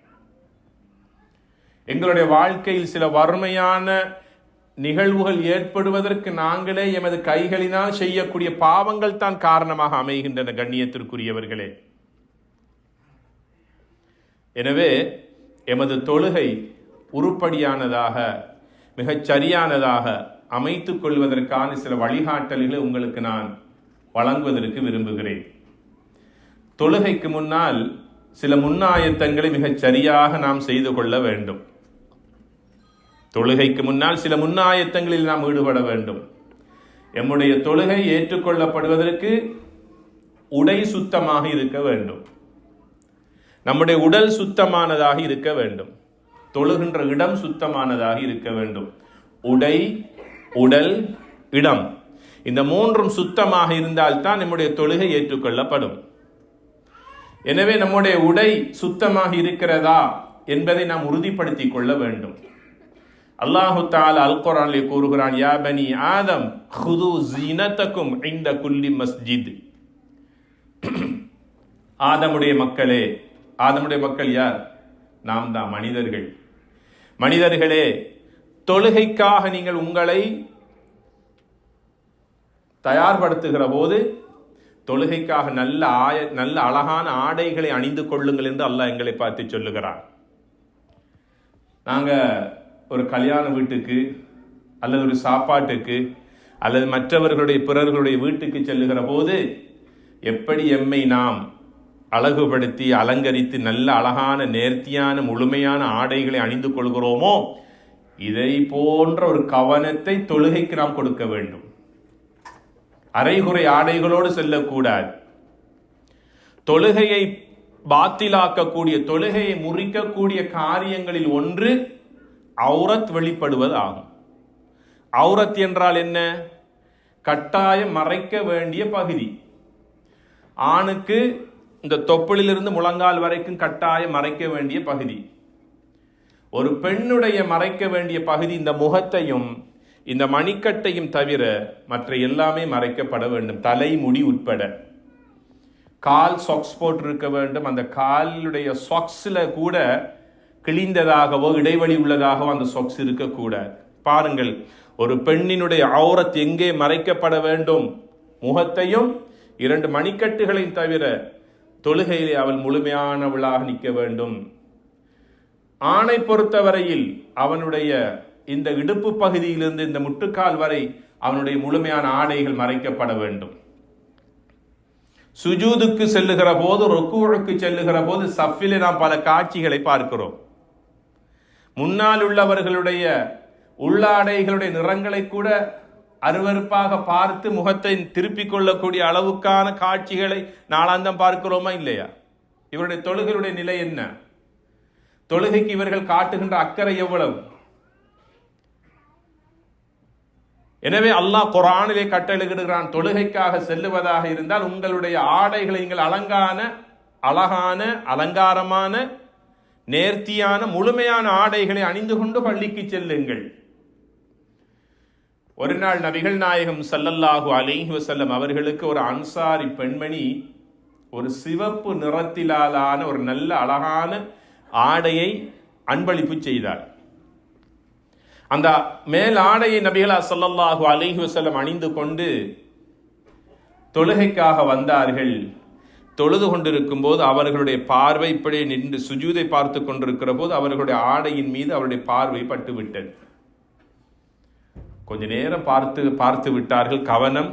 எங்களுடைய வாழ்க்கையில் சில வறுமையான நிகழ்வுகள் ஏற்படுவதற்கு நாங்களே எமது கைகளினால் செய்யக்கூடிய பாவங்கள் தான் காரணமாக அமைகின்றன. கண்ணியத்திற்குரியவர்களே, எனவே எமது தொழுகை உருப்படியானதாக, மிகச் சரியானதாக அமைத்துக் கொள்வதற்கான சில வழிகாட்டல்களை உங்களுக்கு நான் வழங்குவதற்கு விரும்புகிறேன். தொழுகைக்கு முன்னால் சில முன்னாயத்தங்களை மிகச் சரியாக நாம் செய்து கொள்ள வேண்டும். தொழுகைக்கு முன்னால் சில முன்னாயத்தங்களில் நாம் ஈடுபட வேண்டும். எம்முடைய தொழுகை ஏற்றுக்கொள்ளப்படுவதற்கு உடை சுத்தமாக இருக்க வேண்டும், நம்முடைய உடல் சுத்தமானதாக இருக்க வேண்டும், தொழுகின்ற இடம் சுத்தமானதாக இருக்க வேண்டும். உடை, உடல், இடம், இந்த மூன்றும் சுத்தமாக இருந்தால்தான் நம்முடைய தொழுகை ஏற்றுக்கொள்ளப்படும். எனவே நம்முடைய உடை சுத்தமாக இருக்கிறதா என்பதை நாம் உறுதிப்படுத்திக் கொள்ள வேண்டும். அல்லாஹு தஆலா அல் குர்ஆனிலே கூறுகிறான், யா பனி ஆதம் ஹுது ஜீனத்தக்கும் இன்த குல்லி மஸ்ஜித். ஆதமுடைய மக்களே, ஆதமுடைய மக்கள் யார்? நாம் தான், மனிதர்கள். மனிதர்களே, தொழுகைக்காக நீங்கள் உங்களை தயார்படுத்துகிற போது தொழுகைக்காக நல்ல அழகான ஆடைகளை அணிந்து கொள்ளுங்கள் என்று அல்லாஹ் எங்களை பார்த்து சொல்லுகிறான். நாங்க ஒரு கல்யாண வீட்டுக்கு அல்லது ஒரு சாப்பாட்டுக்கு அல்லது மற்றவர்களுடைய பிறர்களுடைய வீட்டுக்கு செல்லுகிற போது எப்படி எம்மை நாம் அழகுபடுத்தி அலங்கரித்து நல்ல அழகான நேர்த்தியான முழுமையான ஆடைகளை அணிந்து கொள்கிறோமோ, இதை போன்ற ஒரு கவனத்தை தொழுகைக்கு நாம் கொடுக்க வேண்டும். அரைகுறை ஆடைகளோடு செல்லக்கூடாது. தொழுகையை பாத்திலாக்கக்கூடிய, தொழுகையை முறிக்கக்கூடிய காரியங்களில் ஒன்று அவுரத் வெளிப்படுவது ஆகும். அவுரத் என்றால் என்ன? கட்டாயம் மறைக்க வேண்டிய பகுதி. ஆணுக்கு இந்த தொப்புளிலிருந்து முழங்கால் வரைக்கும் கட்டாயம் மறைக்க வேண்டிய பகுதி. ஒரு பெண்ணுடைய மறைக்க வேண்டிய பகுதி இந்த முகத்தையும் இந்த மணிக்கட்டையும் தவிர மற்ற எல்லாமே மறைக்கப்பட வேண்டும், தலைமுடி உட்பட. கால் சாக்ஸ் போட்டு இருக்க வேண்டும். அந்த காலுடைய சாக்ஸ்ல கூட கிழிந்ததாகவோ இடைவெளி உள்ளதாகவோ அந்த சாக்ஸ் இருக்கக்கூடாது. பாருங்கள், ஒரு பெண்ணினுடைய ஔரத் எங்கே மறைக்கப்பட வேண்டும்? முகத்தையும் 2 மணிக்கட்டுகளையும் தவிர. தொழுகையிலே அவள் முழுமையானவளாக நிற்க வேண்டும். ஆணை பொறுத்தவரையில் அவனுடைய இந்த இடுப்பு பகுதியிலிருந்து இந்த முட்டுக்கால் வரை அவனுடைய முழுமையான ஆடைகள் மறைக்கப்பட வேண்டும். சுஜூதுக்கு செல்லுகிற போது, ருக்கூவுக்கு செல்லுகிற போது சஃபிலே நாம் பல காட்சிகளை பார்க்கிறோம். முன்னால் உள்ளவர்களுடைய உள்ளாடைகளுடைய நிறங்களை கூட அருவருப்பாக பார்த்து முகத்தை திருப்பிக் கொள்ளக்கூடிய அளவுக்கான காட்சிகளை நாளாந்தம் பார்க்கிறோமா இல்லையா? இவருடைய தொழுகையுடைய நிலை என்ன? தொழுகைக்கு இவர்கள் காட்டுகின்ற அக்கறை எவ்வளவு? எனவே அல்லாஹ் குர்ஆனிலே கட்டளையிடுகிறான், தொழுகைக்காக செல்லுவதாக இருந்தால் உங்களுடைய ஆடைகளை நீங்கள் அழகான அலங்காரமான நேர்த்தியான முழுமையான ஆடைகளை அணிந்து கொண்டு பள்ளிக்கு செல்லுங்கள். ஒரு நாள் நபிகள் நாயகம் ஸல்லல்லாஹு அலைஹி வஸல்லம் அவர்களுக்கு ஒரு அன்சாரி பெண்மணி ஒரு சிவப்பு நிறத்திலான ஒரு நல்ல அழகான ஆடையை அன்பளிப்பு செய்தார். அந்த மேல் ஆடையை நபிகளா ஸல்லல்லாஹு அலைஹி வஸல்லம் அணிந்து கொண்டு தொழுகைக்காக வந்தார்கள். தொழுது கொண்டிருக்கும் போது அவர்களுடைய பார்வை இப்படி நின்று சுஜூதை பார்த்து கொண்டிருக்கிற போது அவர்களுடைய ஆடையின் மீது அவருடைய பார்வை பட்டு விட்டது. கொஞ்ச நேரம் பார்த்து விட்டார்கள். கவனம்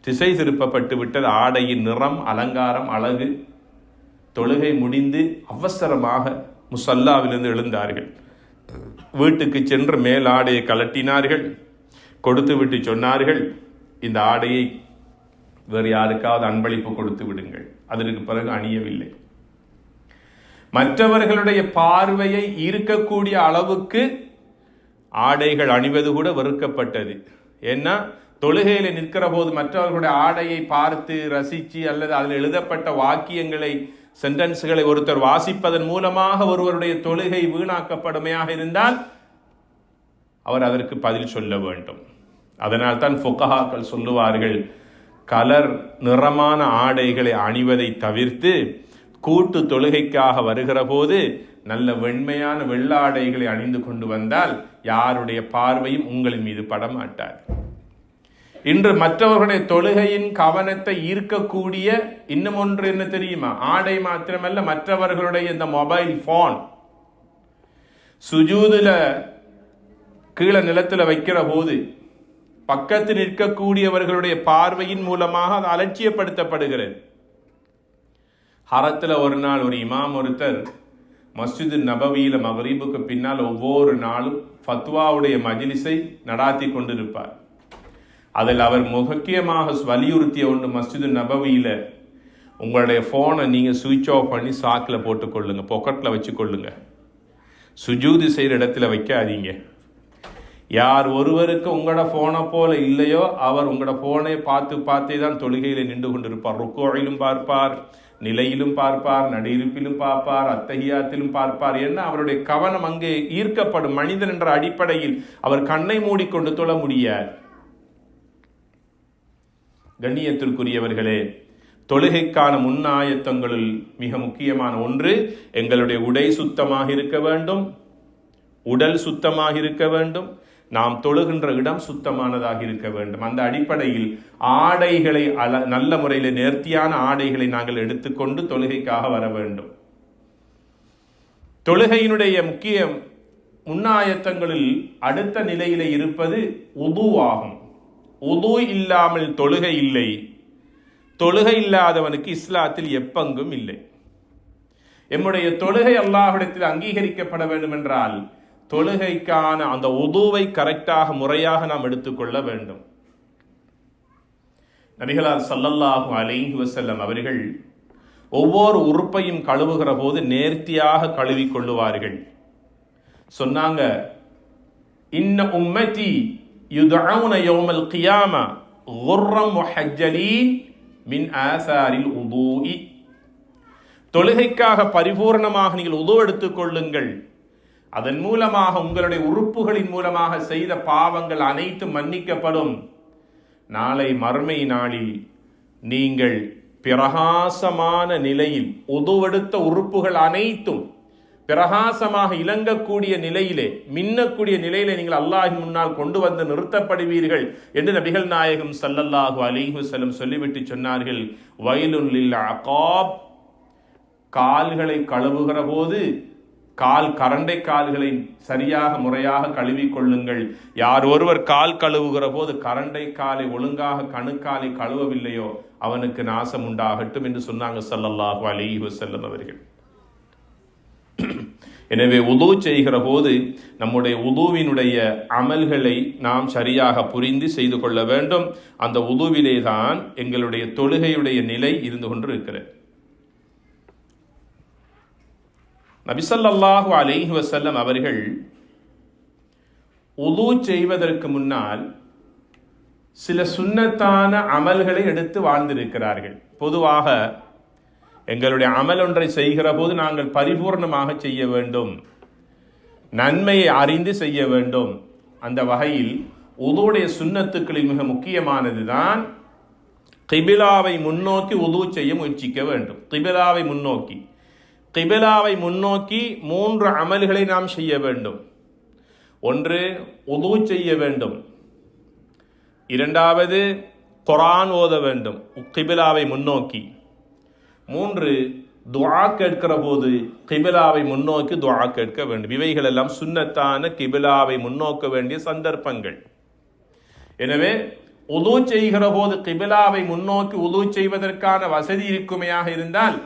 திசை திருப்பப்பட்டு விட்டது. ஆடையின் நிறம், அலங்காரம், அழகு. தொழுகை முடிந்து அவசரமாக முசல்லாவிலிருந்து எழுந்தார்கள். வீட்டுக்கு சென்று மேல் ஆடையை கலட்டினார்கள். கொடுத்து விட்டு சொன்னார்கள், இந்த ஆடையை வேறு யாருக்காவது அன்பளிப்பு கொடுத்து விடுங்கள். அதற்கு பிறகு அணியவில்லை. மற்றவர்களுடைய பார்வையை ஈர்க்கக்கூடிய அளவுக்கு ஆடைகள் அணிவது கூட வெறுக்கப்பட்டது. ஏன்னா தொழுகையில் நிற்கிற போது மற்றவர்களுடைய ஆடையை பார்த்து ரசித்து அல்லது அதில் எழுதப்பட்ட வாக்கியங்களை சென்டென்ஸ்களை ஒருத்தர் வாசிப்பதன் மூலமாக ஒருவருடைய தொழுகை வீணாக்கப்படுமையாக இருந்தால் அவர் அதற்கு பதில் சொல்ல வேண்டும். அதனால் தான் ஃபுகஹாக்கள் சொல்லுவார்கள், கலர் நிறமான ஆடைகளை அணிவதை தவிர்த்து கூட்டு தொழுகைக்காக வருகிற போது நல்ல வெண்மையான வெள்ளாடைகளை அணிந்து கொண்டு வந்தால் யாருடைய பார்வையும் உங்களின் மீது படமாட்டார். இன்று மற்றவர்களுடைய தொழுகையின் கவனத்தை ஈர்க்கக்கூடிய இன்னும் ஒன்று என்ன தெரியுமா? ஆடை மாத்திரமல்ல, மற்றவர்களுடைய இந்த மொபைல் போன் சுஜூதுல கீழே நிலத்தில் வைக்கிற போது பக்கத்தில் நிற்கக்கூடியவர்களுடைய பார்வையின் மூலமாக அது அலட்சியப்படுத்தப்படுகிறது. ஹரத்தில் ஒரு நாள் ஒரு இமாம் ஒருத்தர் மஸ்ஜிது நபவியில மகரீபுக்கு பின்னால் ஒவ்வொரு நாளும் ஃபத்வாவுடைய மஜ்லிஸை நடாத்தி கொண்டிருப்பார். அதில் அவர் முக்கியமாக வலியுறுத்திய ஒன்று, மஸ்ஜிது நபவியில உங்களுடைய போனை நீங்க சுவிட்ச் ஆஃப் பண்ணி சாக்கில் போட்டுக்கொள்ளுங்க, பாக்கெட்டில் வச்சு கொள்ளுங்க, சுஜூது செய்கிற இடத்துல வைக்காதீங்க. யார் ஒருவருக்கு உங்களோட போனை போல இல்லையோ அவர் உங்களோட போனை பார்த்தே தான் தொழுகையில நின்று கொண்டிருப்பார். ருக்குவிலும் பார்ப்பார், நிலையிலும் பார்ப்பார், நடியிருப்பிலும் பார்ப்பார், அத்தஹியாத்திலும் பார்ப்பார். என்ன அவருடைய கவனம் அங்கே ஈர்க்கப்படும். மனிதன் என்ற அடிப்படையில் அவர் கண்ணை மூடிக்கொண்டு தொழ முடியாது. கண்ணியத்திற்குரியவர்களே, தொழுகைக்கான முன்னாயத்தங்களில் மிக முக்கியமான ஒன்று, எங்களுடைய உடை சுத்தமாக இருக்க வேண்டும், உடல் சுத்தமாக இருக்க வேண்டும், நாம் தொழுகின்ற இடம் சுத்தமானதாக இருக்க வேண்டும். அந்த அடிப்படையில் ஆடைகளை நல்ல முறையில் நேர்த்தியான ஆடைகளை நாங்கள் எடுத்துக்கொண்டு தொழுகைக்காக வர வேண்டும். தொழுகையினுடைய முக்கிய முன்னாயத்தங்களில் அடுத்த நிலையில இருப்பது உது ஆகும். உது இல்லாமல் தொழுகை இல்லை. தொழுகை இல்லாதவனுக்கு இஸ்லாத்தில் எப்பங்கும் இல்லை. எம்முடைய தொழுகை அல்லாஹ்விடத்தில் அங்கீகரிக்கப்பட வேண்டும் என்றால் தொழுகைக்கான அந்த உதுவை கரெக்டாக முறையாக நாம் எடுத்துக்கொள்ள வேண்டும். நபிகளார் ஸல்லல்லாஹு அலைஹி வஸல்லம் அவர்கள் ஒவ்வொரு உறுப்பையும் கழுவுகிற போது நேர்த்தியாக கழுவி கொள்ளுவார்கள். சொன்னாங்க, இன்ன உம்மதி யுதஊன யௌமல் கியாமா குர்ரம் முஹஜ்ஜலீன் மின் ஆசாரில் உதூஇ. தொழுகைக்காக பரிபூர்ணமாக நீங்கள் உது எடுத்துக் கொள்ளுங்கள். அதன் மூலமாக உங்களுடைய உறுப்புகளின் மூலமாக செய்த பாவங்கள் அனைத்தும் மன்னிக்கப்படும். நாளை மறுமை நாளில் நீங்கள் பிரகாசமான நிலையில் உதுவெடுத்த உறுப்புகள் அனைத்தும் பிரகாசமாக இலங்கக்கூடிய நிலையிலே, மின்னக்கூடிய நிலையிலே நீங்கள் அல்லாஹ்வின் முன்னால் கொண்டு வந்து நிறுத்தப்படுவீர்கள் என்று நபிகள் நாயகம் ஸல்லல்லாஹு அலைஹி வஸல்லம் சொல்லிவிட்டு சொன்னார்கள், வயலுன் லில் அகாப். கால்களை கழுவுகிற போது கரண்டை கால்களை சரியாக முறையாக கழுவி கொள்ளுங்கள். யார் ஒருவர் கால் கழுவுகிற போது கரண்டை காலை ஒழுங்காக கணுக்காலை கழுவவில்லையோ அவனுக்கு நாசம் உண்டாகட்டும் என்று சொன்னாங்க ஸல்லல்லாஹு அலைஹி வஸல்லம் அவர்கள். எனவே உது செய்கிற போது நம்முடைய உதுவினுடைய அமல்களை நாம் சரியாக புரிந்து செய்து கொள்ள வேண்டும். அந்த உதுவிலே தான் எங்களுடைய தொழுகையுடைய நிலை இருந்து கொண்டிருக்கிறது. நபி ஸல்லல்லாஹு அலைஹி வஸல்லம் அவர்கள் உது செய்வதற்கு முன்னால் சில சுன்னத்தான அமல்களை எடுத்து வாழ்ந்திருக்கிறார்கள். பொதுவாக எங்களுடைய அமல் ஒன்றை செய்கிற போது நாங்கள் பரிபூர்ணமாக செய்ய வேண்டும், நன்மையை அறிந்து செய்ய வேண்டும். அந்த வகையில் உதுவுடைய சுன்னத்துக்களில் மிக முக்கியமானது தான் கிபிலாவை முன்னோக்கி உது செய்ய முயற்சிக்க வேண்டும். கிபிலாவை முன்னோக்கி 3 அமல்களை நாம் செய்ய வேண்டும். ஒன்று, உது செய்ய வேண்டும். இரண்டாவது, குர்ஆன் ஓத வேண்டும் கிபிலாவை முன்னோக்கி. 3, துஆ கேட்கிற போது கிபிலாவை முன்னோக்கி துஆ கேட்க வேண்டும். இவைகள் எல்லாம் சுன்னத்தான கிபிலாவை முன்னோக்க வேண்டிய சந்தர்ப்பங்கள். எனவே உது செய்கிற போது கிபிலாவை முன்னோக்கி உது செய்வதற்கான வசதி இருக்குமையாக இருந்தால்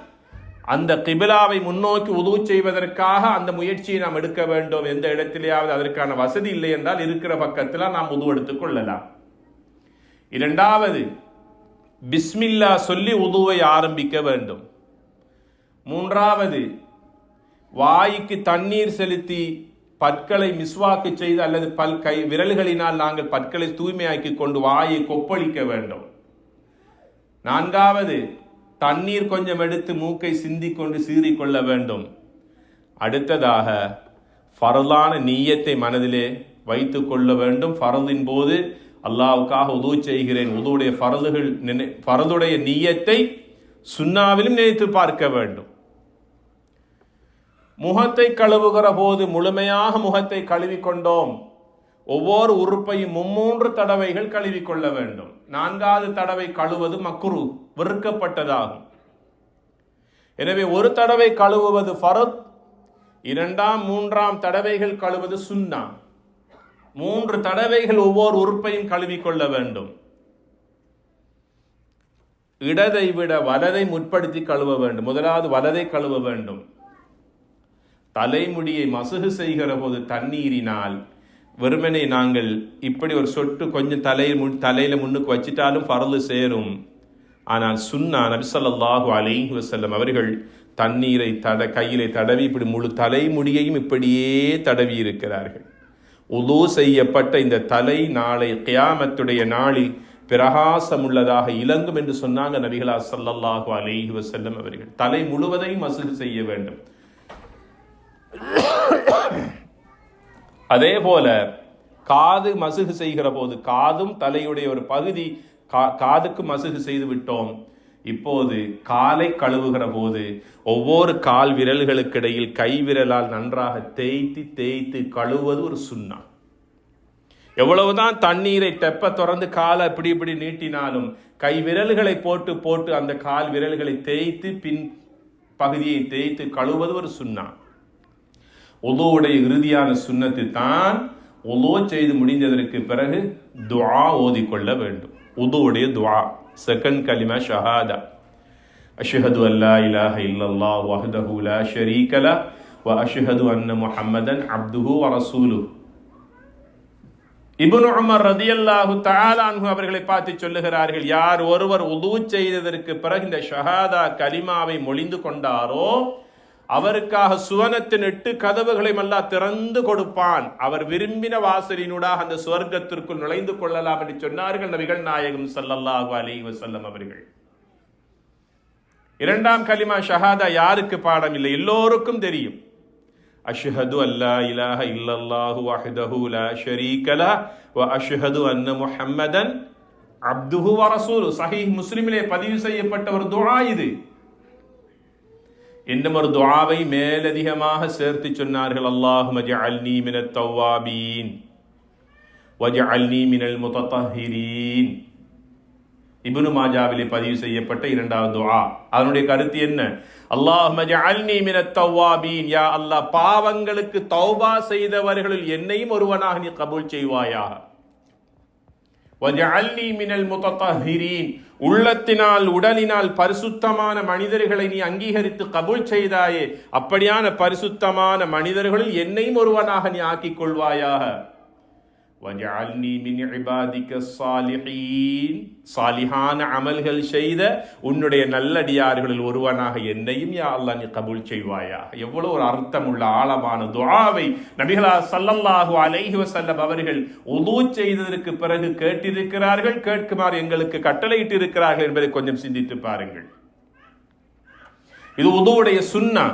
அந்த கிபிலாவை முன்னோக்கி உது செய்வதற்காக அந்த முயற்சியை நாம் எடுக்க வேண்டும். எந்த இடத்திலேயாவது அதற்கான வசதி இல்லை என்றால் இருக்கிற பக்கத்தில் நாம் உது எடுத்துக் கொள்ளலாம். இரண்டாவது, பிஸ்மில்லா சொல்லி உதுவை ஆரம்பிக்க வேண்டும். மூன்றாவது, வாய்க்கு தண்ணீர் செலுத்தி பற்களை மிஸ்வாக்கு செய்து அல்லது விரல்களினால் நாங்கள் பற்களை தூய்மையாக்கி கொண்டு வாயை கொப்பளிக்க வேண்டும். 4வது, தண்ணீர் கொஞ்சம் எடுத்து மூக்கை சிந்திக்கொண்டு சீறிக்கொள்ள வேண்டும். அடுத்ததாக ஃபர்லான நீயத்தை மனதிலே வைத்துக் கொள்ள வேண்டும். ஃபர்லின் போது அல்லாஹ்வுக்காக உது செய்கிறேன், உதுவுடைய ஃபர்லுடைய நீயத்தை சுன்னாவிலும் நினைத்து பார்க்க வேண்டும். முகத்தை கழுவுகிற போது முழுமையாக முகத்தை கழுவிக்கொண்டோம். ஒவ்வொரு உறுப்பையும் 3 தடவைகள் கழுவிக்கொள்ள வேண்டும். 4வது தடவை கழுவது மக்ரூ, வெறுக்கப்பட்டதாகும். எனவே ஒரு தடவை கழுவுவது ஃபர்த், 2ஆம் 3ஆம் தடவைகள் கழுவது சுன்னா. 3 தடவைகள் ஒவ்வொரு உறுப்பையும் கழுவிக்கொள்ள வேண்டும். இடதை விட வலதை முற்படுத்தி கழுவ வேண்டும். முதலாவது வலதை கழுவ வேண்டும். தலைமுடியை மசுகு செய்கிற போது தண்ணீரினால் வெறுமனை நாங்கள் இப்படி ஒரு சொட்டு கொஞ்சம் தலையில முன்னுக்கு வச்சிட்டாலும் ஃபர்லு சேரும். ஆனால் சுன்னா, நபி ஸல்லல்லாஹு அலைஹி வஸல்லம் அவர்கள் தண்ணீரை கையிலே தடவி இப்படி முழு தலைமுடியையும் இப்படியே தடவி இருக்கிறார்கள். உது செய்யப்பட்ட இந்த தலை நாளை கியாமத்துடைய நாளில் பிரகாசம் உள்ளதாக இலங்கும் என்று சொன்னாங்க நபிகளா ஸல்லல்லாஹு அலைஹி வஸல்லம் அவர்கள். தலை முழுவதையும் மசுகு செய்ய வேண்டும். அதே போல காது மசுகு செய்கிற போது, காதும் தலையுடைய ஒரு பகுதி காதுக்கு மசுகு செய்து விட்டோம். இப்போது காலை கழுவுகிற போது ஒவ்வொரு கால் விரல்களுக்கு இடையில் கை விரலால் நன்றாக தேய்த்து கழுவுவது ஒரு சுன்னா. எவ்வளவுதான் தண்ணீரை டெப்ப திறந்து காலை இப்படி நீட்டினாலும் கை விரல்களை போட்டு அந்த கால் விரல்களை தேய்த்து பின் பகுதியை தேய்த்து கழுவுவது ஒரு சுன்னா. உதுவுடைய இறுதியான சுன்னத்து தான் உது செய்து முடிந்ததற்கு பிறகு துஆ ஓதிக்கொள்ள வேண்டும். உதுவுடைய துஆ, செகண்ட் கலிமா ஷஹாதா, அஷ்ஹது அல்லா இலாஹ இல்லல்லாஹ் வஹ்தஹு லா ஷரீக லஹ் வ அஷ்ஹது அன்ன முஹம்மதன் அப்துஹு வ ரசூலுஹு. இப்னு உமர் ரலியல்லாஹு தஆலா அன்ஹு அவர்களை பார்த்து சொல்லுகிறார்கள், யார் ஒருவர் உது செய்ததற்கு பிறகு இந்த ஷஹாதா கலிமாவை மொழிந்து கொண்டாரோ அவருக்காக சுவனத்தின் 8 கதவுகளையும் அல்லாஹ் திறந்து கொடுப்பான். அவர் விரும்பின வாசலினூடாக அந்த சுவர்க்கத்திற்குள் நுழைந்து கொள்ளலாம் என்று சொன்னார்கள் நபிகள் நாயகம் ஸல்லல்லாஹு அலைஹி வஸல்லம் அவர்கள். 2ஆம் கலிமா ஷஹாதா யாருக்கு பாடம் இல்லை, எல்லோருக்கும் தெரியும். அஷ்ஹது அல்லா இலாஹ இல்லல்லாஹு வஹ்தஹு லா ஷரீக லஹ் வ அஷ்ஹது அன்ன முஹம்மதன் அப்துஹு வ ரசூலுஹு. சஹீஹ் முஸ்லிமிலே பதிவு செய்யப்பட்ட ஒரு துஆ இது. இன்னும் ஒரு துஆவை மேலதிகமாக சேர்த்து சொன்னார்கள், அல்லாஹும்ம ஜஅல்னி மினத் தவ்வாபீன் வஜஅல்னி மினல் முத்தஹிரீன். இப்னு மாஜாவிலே பதிவு செய்யப்பட்ட 2வது துஆ. அதனுடைய கருத்து என்ன? அல்லாஹும்ம ஜஅல்னி மினத் தவ்வாபீன், யா அல்லாஹ் பாவங்களுக்கு தௌபா செய்தவர்களில் என்னையும் ஒருவனாக நீ கபூல் செய்வாயாக. வஜஅல்னி மினல் முத்தஹிரீன், உள்ளத்தினால் உடலினால் பரிசுத்தமான மனிதர்களை நீ அங்கீகரித்து கபூல் செய்தாயே, அப்படியான பரிசுத்தமான மனிதர்களில் என்னையும் ஒருவனாக நீ ஆக்கிக் கொள்வாயாக. வஜஅல்னி மின் இபாதிக ஸாலிஹீன், சாலிஹான அமல்கள் செய்த உன்னுடைய நல்லடியார்களில் ஒருவனாக என்னையும் யா அல்லாஹ் நீ கபூல் செய்வாயாக. எவ்வளவு ஒரு அர்த்தமுள்ள ஆழமான துஆவை நபிகளார் ஸல்லல்லாஹு அலைஹி வஸல்லம் அவர்கள் உது செய்ததற்கு பிறகு கேட்டிருக்கிறார்கள், கேட்குமாறு எங்களுக்கு கட்டளையிட்டு இருக்கிறார்கள் என்பதை கொஞ்சம் சிந்தித்து பாருங்கள். இது உதுவுடைய சுன்னா.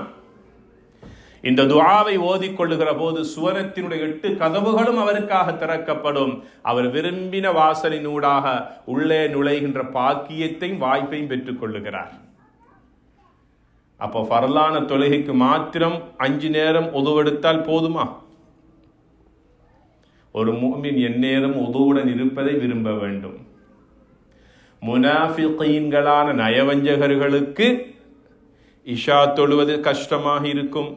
இந்த துஆவை ஓதிக்கொள்ளுகிற போது சுவனத்தினுடைய 8 கதவுகளும் அவருக்காக திறக்கப்படும். அவர் விரும்பின வாசலினூடாக உள்ளே நுழைகின்ற பாக்கியத்தையும் வாய்ப்பையும் பெற்றுக் கொள்ளுகிறார். அப்போ ஃபர்லான தொழுகைக்கு மாத்திரம் 5 நேரம் உதுவெடுத்தால் போதுமா? ஒரு முஃமின் எந்நேரம் உதுவுடன் இருப்பதை விரும்ப வேண்டும். முனாஃபிகீன்களான நயவஞ்சகர்களுக்கு இஷா தொழுவது கஷ்டமாக இருக்கும்,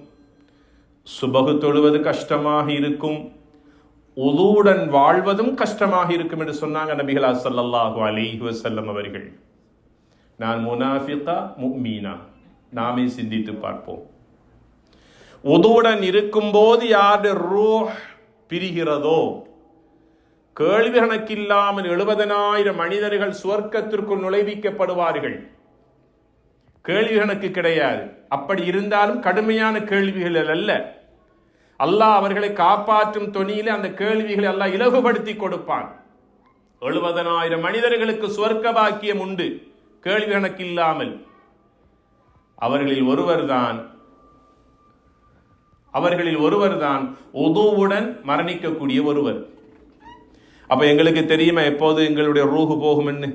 சுபகு தொழுவது கஷ்டமாக இருக்கும், உதுவுடன் வாழ்வதும் கஷ்டமாக இருக்கும் என்று சொன்னாங்க நபிகளா ஸல்லல்லாஹு அலைஹி வஸல்லம் அவர்கள். நான் முனாஃபிகா முஃமினா? நாமே சிந்தித்து பார்ப்போம். உதுவுடன் இருக்கும் போது யாருடைய ரூஹ் பிரிகிறதோ, கேள்வி கணக்கில்லாமல் 70,000 மனிதர்கள் சுவர்க்கத்திற்குள் நுழைவிக்கப்படுவார்கள். கேள்வி கணக்கு கிடையாது. அப்படி இருந்தாலும் கடுமையான கேள்விகள் அல்ல. அல்லாஹ் அவர்களை காப்பாற்றும் தொனியிலே அந்த கேள்விகளை அல்லாஹ் இலகுபடுத்தி கொடுப்பான். 70,000 மனிதர்களுக்கு சொர்க்க பாக்கியம் உண்டு, கேள்வி கணக்கு இல்லாமல். அவர்களில் ஒருவர்தான் உதுவுடன் மரணிக்கக்கூடிய ஒருவர். அப்ப எங்களுக்கு தெரியுமா எப்போது எங்களுடைய ரூஹு போகும்னு?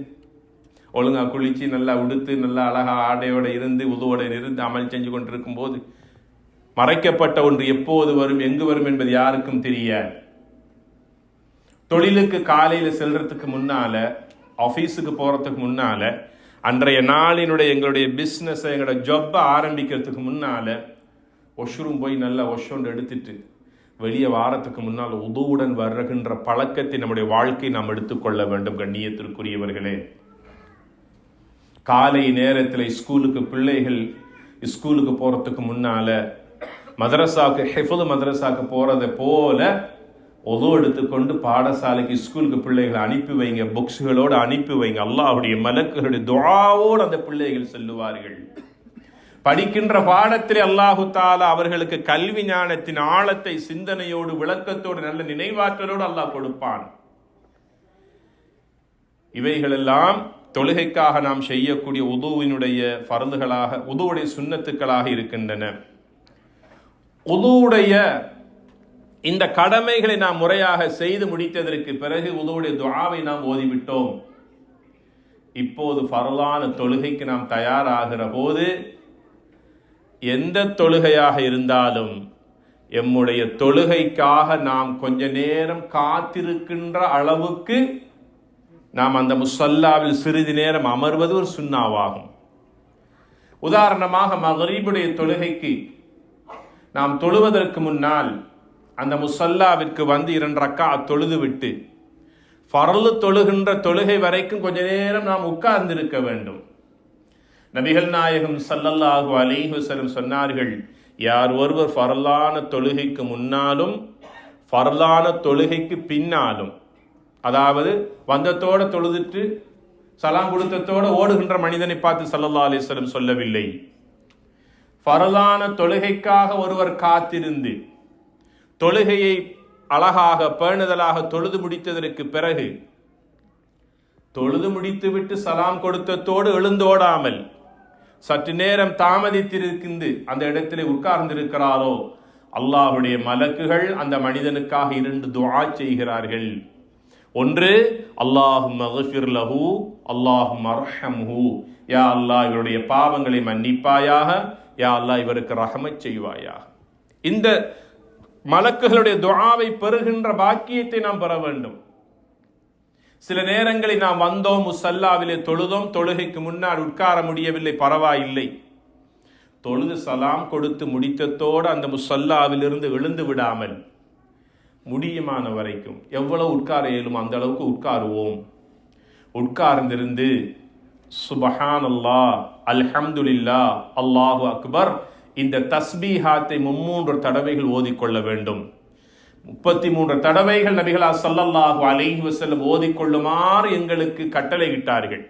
ஒழுங்கா குளிச்சு நல்லா உடுத்து நல்லா அழகா ஆடையோட இருந்து உதுவோட இருந்து அமல் செஞ்சு கொண்டிருக்கும் போது மறைக்கப்பட்ட ஒன்று எப்போது வரும், எங்கு வரும் என்பது யாருக்கும் தெரியாது. தொழிலுக்கு காலையில செல்றதுக்கு முன்னால, ஆபீஸுக்கு போறதுக்கு முன்னால, அன்றைய நாளினுடைய எங்களுடைய பிசினஸ் எங்களோட ஜொப்பை ஆரம்பிக்கிறதுக்கு முன்னால ஒஷ்ரூம் போய் நல்லா ஒஷோண்டு எடுத்துட்டு வெளியே வாரத்துக்கு முன்னால் உதுவுடன் வருகின்ற பழக்கத்தை நம்முடைய வாழ்க்கை நாம் எடுத்துக்கொள்ள வேண்டும். கண்ணியத்திற்குரியவர்களே, காலை நேரத்தில் பிள்ளைகள் ஸ்கூலுக்கு போறதுக்கு முன்னால மதரசாக்கு ஹிஃபுல் மதரசாக்கு போறதை போல உது எடுத்துக்கொண்டு பாடசாலைக்கு ஸ்கூலுக்கு பிள்ளைகளை அனுப்பி வைங்க, புக்ஸுகளோடு அனுப்பி வைங்க. அல்லாஹ்வுடைய மலக்குகளுடைய துஆவோடு அந்த பிள்ளைகள் செல்லுவார்கள். படிக்கின்ற பாடத்திலே அல்லாஹு தஆலா அவர்களுக்கு கல்வி ஞானத்தின் ஆழத்தை சிந்தனையோடு விளக்கத்தோடு நல்ல நினைவாற்றலோடு அல்லாஹ் கொடுப்பான். இவைகளெல்லாம் தொழுகைக்காக நாம் செய்யக்கூடிய உதுவினுடைய ஃபர்துகளாக, உதுவுடைய சுன்னத்துக்களாக இருக்கின்றன. உதுவுடைய இந்த கடமைகளை நாம் முறையாக செய்து முடித்ததற்கு பிறகு உதுவுடைய துஆவை நாம் ஓதிவிட்டோம். இப்போது ஃபர்லான தொழுகைக்கு நாம் தயாராகிற போது எந்த தொழுகையாக இருந்தாலும் எம்முடைய தொழுகைக்காக நாம் கொஞ்ச நேரம் காத்திருக்கின்ற அளவுக்கு நாம் அந்த முஸல்லாவில் சிறிது நேரம் அமர்வது ஒரு சுன்னாவாகும். உதாரணமாக மக்ரிபுடைய தொழுகைக்கு நாம் தொழுவதற்கு முன்னால் அந்த முஸல்லாவிற்கு வந்து 2 ரக்காத் தொழுது விட்டு ஃபர்லு தொழுகின்ற தொழுகை வரைக்கும் கொஞ்ச நேரம் நாம் உட்கார்ந்திருக்க வேண்டும். நபிகள் நாயகம் ஸல்லல்லாஹு அலைஹி வஸல்லம் சொன்னார்கள், யார் ஒருவர் ஃபர்லான தொழுகைக்கு முன்னாலும் ஃபர்லான தொழுகைக்கு பின்னாலும், அதாவது வந்தத்தோட தொழுதுட்டு சலாம் கொடுத்தத்தோட ஓடுகின்ற மனிதனை பார்த்து ஸல்லல்லாஹு அலைஹி வஸல்லம் சொல்லவில்லை. ஃபர்லான தொழுகைக்காக ஒருவர் காத்திருந்து தொழுகையை அழகாக பேணுதலாக தொழுது முடித்ததற்கு பிறகு தொழுது முடித்துவிட்டு சலாம் கொடுத்தத்தோடு எழுந்தோடாமல் சற்று நேரம் தாமதித்திருக்கின்ற அந்த இடத்திலே உட்கார்ந்திருக்கிறாரோ, அல்லாஹ்வுடைய மலக்குகள் அந்த மனிதனுக்காக 2 துஆ செய்கிறார்கள். ஒன்று, அல்லாஹும்ம க்ஃபிர் லஹு அல்லாஹும்ம அர்ஹம்ஹு, யா அல்லாஹ் இவருடைய பாவங்களை மன்னிப்பாயாக, யா அல்லாஹ் இவருக்கு ரஹமத் செய்வாயாக. இந்த மலக்குகளுடைய துஆவை பெறுகின்ற பாக்கியத்தை நாம் பெற வேண்டும். சில நேரங்களில் நாம் வந்தோம், முஸல்லாவிலே தொழுதோம், தொழுகைக்கு முன்னால் உட்கார முடியவில்லை, பரவாயில்லை. தொழுது சலாம் கொடுத்து முடித்தத்தோடு அந்த முஸல்லாவிலிருந்து எழுந்து விடாமல் முடியுமான வரைக்கும் எவ்வளவு உட்கார இயலும் அந்த அளவுக்கு உட்காருவோம். உட்கார்ந்திருந்து சுபஹானல்லாஹ், அல்ஹம்துலில்லாஹ், அல்லாஹு அக்பர் இந்த தஸ்பீஹாத்தை 3 தடவைகள் ஓதிக்கொள்ள வேண்டும். 33 தடவைகள் நபிகளார் ஸல்லல்லாஹு அலைஹி வஸல்லம் ஓதிக்கொள்ளுமாறு எங்களுக்கு கட்டளையிட்டார்கள்.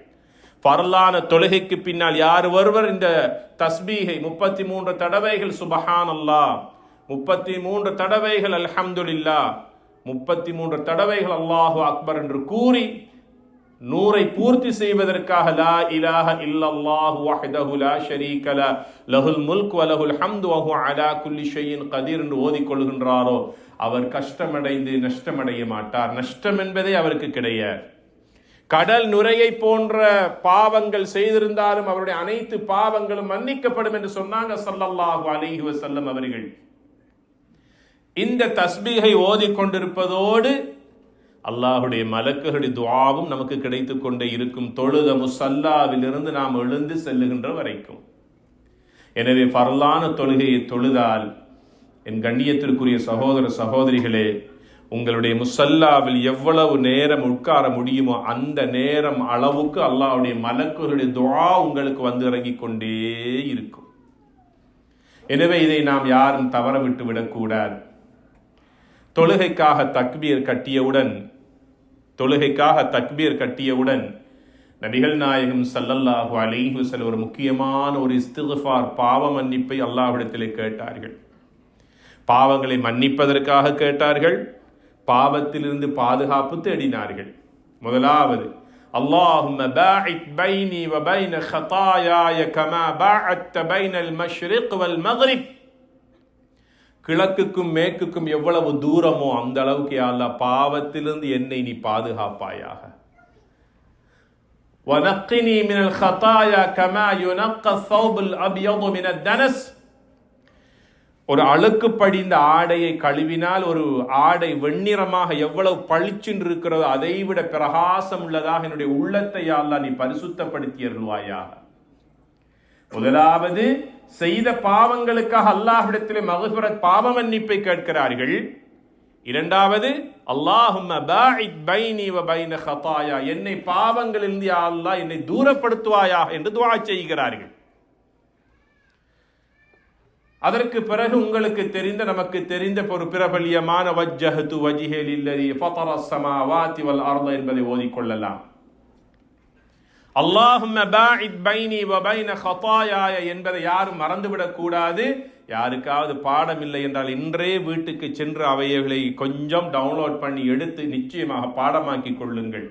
ஃபர்லான தொழுகைக்கு பின்னால் யார் ஒருவர் இந்த தஸ்பீஹை 33 தடவைகள் சுபஹானல்லாஹ், 33 தடவைகள் அல்ஹம்துலில்லாஹ், 33 தடவைகள் அல்லாஹு அக்பர் என்று கூறி 100ஐ பூர்த்தி செய்வதற்காக லா இலாஹ இல்லல்லாஹு வஹ்தஹு லா ஷரீக லஹுல் முல்க் வ லஹுல் ஹம்து வ ஹுவ அலா குல்லி ஷைஇன் கதீர் என்று ஓதிக்கொள்கின்றாரோ அவர் கஷ்டமடைந்து நஷ்டமடைய மாட்டார். நஷ்டம் என்பதே அவருக்கு கிடையாது. கடல் நுரையை போன்ற பாவங்கள் செய்திருந்தாலும் அவருடைய அனைத்து பாவங்களும் மன்னிக்கப்படும் என்று சொன்னாங்க ஸல்லல்லாஹு அலைஹி வஸல்லம் அவர்கள். இந்த தஸ்பீஹை ஓதிக்கொண்டிருப்பதோடு அல்லாஹுடைய மலக்குகளுடைய துஆவும் நமக்கு கிடைத்துக் கொண்டே இருக்கும், தொழுத முஸல்லாவிலிருந்து நாம் எழுந்து செல்லுகின்ற வரைக்கும். எனவே ஃபர்லான தொழுகையை தொழுதால் என் கண்ணியத்திற்குரிய சகோதர சகோதரிகளே, உங்களுடைய முஸல்லாவில் எவ்வளவு நேரம் உட்கார முடியுமோ அந்த நேரம் அளவுக்கு அல்லாஹ்வுடைய மலக்குகளுடைய துஆ உங்களுக்கு வந்து இறங்கிக் கொண்டே இருக்கும். எனவே இதை நாம் யாரும் தவற விட்டு விடக்கூடாது. தொழுகைக்காக தக்பீர் கட்டியவுடன் நபிகள் நாயகம் ஸல்லல்லாஹு அலைஹி வஸல்லம் ஒரு முக்கியமான ஒரு இஸ்திக்ஃபார், பாவ மன்னிப்பை அல்லாஹ்விடத்திலே கேட்டார்கள். பாவங்களை மன்னிப்பதற்காக கேட்டார்கள், பாவத்திலிருந்து பாதுகாப்பு தேடினார்கள். முதலாவது, அல்லாஹும்ம பாஇத் பைனி வ பைன ஹதாயாய கமா பாஅத்த பைனல் மஷ்ரிக் வல் மக்ரிப். கிழக்குக்கும் மேற்குக்கும் எவ்வளவு தூரமோ அந்த அளவுக்கு யா அல்லாஹ் பாவத்திலிருந்து என்னை நீ பாதுகாப்பாயாக. வனக்கினி மினல் ஹதாயா கமா யுனக்க ஸௌபுல் அப்யது மினத் தனஸ். ஒரு அழுக்கு படிந்த ஆடையை கழுவினால் ஒரு ஆடை வெண்ணிறமாக எவ்வளவு பளிச்சென்று இருக்கிறதோ அதை விட பிரகாசம் உள்ளதாக என்னுடைய உள்ளத்தை யா அல்லாஹ் நீ பரிசுத்தப்படுத்தி அருள்வாயாக. முதலாவது, செய்த பாவங்களுக்காக அல்லாஹ்விடத்திலே மக்ஃபிரத் பாவ மன்னிப்பை கேட்கிறார்கள். இரண்டாவது, அல்லாஹும்ம பாஇத் பைனி வ பைன ஹதாயா, என்னை பாவங்களிலிருந்து யா அல்லாஹ் என்னை தூரப்படுத்துவாயாக என்று துஆ செய்கிறார்கள். அதற்கு பிறகு உங்களுக்கு தெரிந்த நமக்கு தெரிந்த ஒரு பிரபல்யமான வஜ்ஜஹது வஜ்ஹி லில்லதி ஃபதரஸ் ஸமாவாதி வல் அர்த என்பதை ஓதிக்கொள்ளலாம். அல்லாஹும்ம பாஇத் பைனி வ பைன ஹதாயாய என்பதை யாரும் மறந்துவிடக் கூடாது. யாருக்காவது பாடம் இல்லை என்றால் இன்றே வீட்டுக்கு சென்று அவைகளை கொஞ்சம் டவுன்லோட் பண்ணி எடுத்து நிச்சயமாக பாடமாக்கி கொள்ளுங்கள்.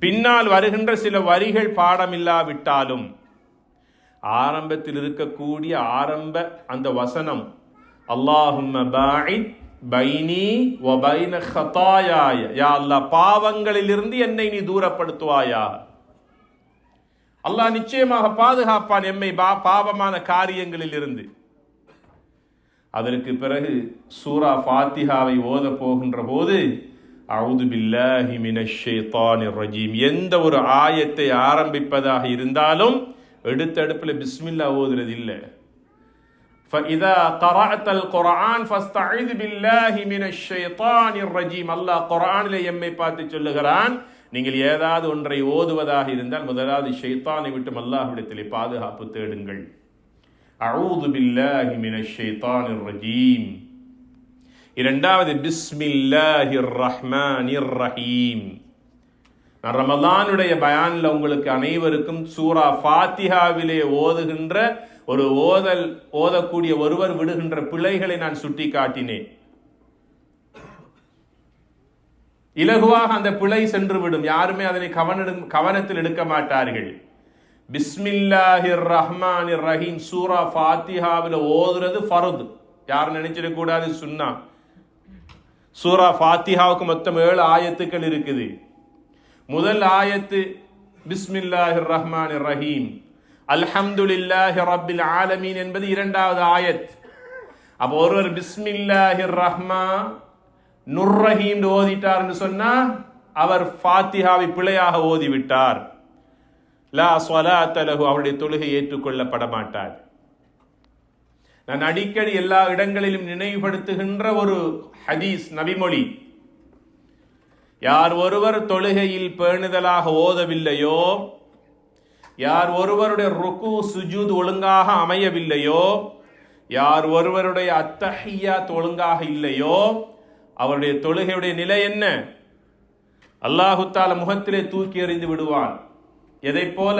பின்னால் வருகின்ற சில வரிகள் பாடமில்லாவிட்டாலும் ஆரம்பத்தில் இருக்கக்கூடிய அந்த வசனம், அல்லாஹும்ம பாஇத் பைனி வ பைன ஹதாயாய, யா அல்லாஹ் பாவங்களிலிருந்து என்னை நீ தூரப்படுத்துவாயா. அல்லாஹ் நிச்சயமாக பாதுகாப்பான் எம்மை பாவமான காரியங்களில் இருந்து. அதற்கு பிறகு சூரா ஃபாத்திஹாவை ஓத போகின்ற போது அஊது பில்லாஹி மினஷ் ஷைத்தானிர் ரஜீம் எந்த ஒரு ஆயத்தை ஆரம்பிப்பதாக இருந்தாலும் எடுத்தடுப்புல பிஸ்மில்லா ஓதுறது இல்லை. ஃபஇதா கரஅத்தல் குர்ஆன் ஃபஸ்தஈது பில்லாஹி மினஷ் ஷைத்தானிர் ரஜீம். அல்லாஹ் குர்ஆனிலே எம்மை பார்த்து சொல்லுகிறான், நீங்கள் ஏதாவது ஒன்றை ஓதுவதாக இருந்தால் முதலாவது ஷைத்தானை விட்டு அல்லாஹ்விடத்திலே பாதுகாப்பு தேடுங்கள். அஊது பில்லாஹி மினஷ் ஷைத்தானிர் ரஜீம். இரண்டாவது, பிஸ்மில்லாஹிர் ரஹ்மானிர் ரஹீம். நான் ரமலானுடைய பயான்ல உங்களுக்கு அனைவருக்கும் சூரா ஃபாத்திஹாவிலே ஓதுகின்ற ஒரு ஓதக்கூடிய ஒருவர் விடுகின்ற பிழைகளை நான் சுட்டி காட்டினேன். இலகுவாக அந்த பிழை சென்று விடும், யாருமே அதனை கவனத்தில் எடுக்க மாட்டார்கள். பிஸ்மில்லாஹிர் ரஹ்மானிர் ரஹீம் சூரா ஃபாத்திஹாவில் ஓதுறது ஃபர்து, யாரும் நினைச்சிடக்கூடாது சுன்னா. சூரா ஃபாத்திஹாவுக்கு மொத்தம் 7 ஆயத்துக்கள் இருக்குது. முதல் ஆயத்து பிஸ்மில்லாஹிர் ரஹ்மானிர் ரஹீம், அல்ஹம்துலில்லாஹி ரப்பில் ஆலமீன் என்பது இரண்டாவது ஆயத். அப்போ ஒருவர் பிஸ்மில்லாஹிர் ரஹ்மான் நுர்ரஹீம் ஓதிட்டார் என்று சொன்னா அவர் ஃபாத்திஹாவை பிழையாக ஓதிவிட்டார். லா ஸலாத்த லஹு, அவருடைய தொழுகை ஏற்றுக்கொள்ளப்பட மாட்டார். நான் அடிக்கடி எல்லா இடங்களிலும் நினைவுபடுத்துகின்ற ஒரு ஹதீஸ், நபிமொழி, யார் ஒருவர் தொழுகையில் பேணுதலாக ஓதவில்லையோ, யார் ஒருவருடைய ருக்கு சுஜூத் ஒழுங்காக அமையவில்லையோ, யார் ஒருவருடைய அத்தஹியாத் ஒழுங்காக இல்லையோ, அவருடைய தொழுகையுடைய நிலை என்ன? அல்லாஹு தஆலா முகத்திலே தூக்கி எறிந்து விடுவான். எதை போல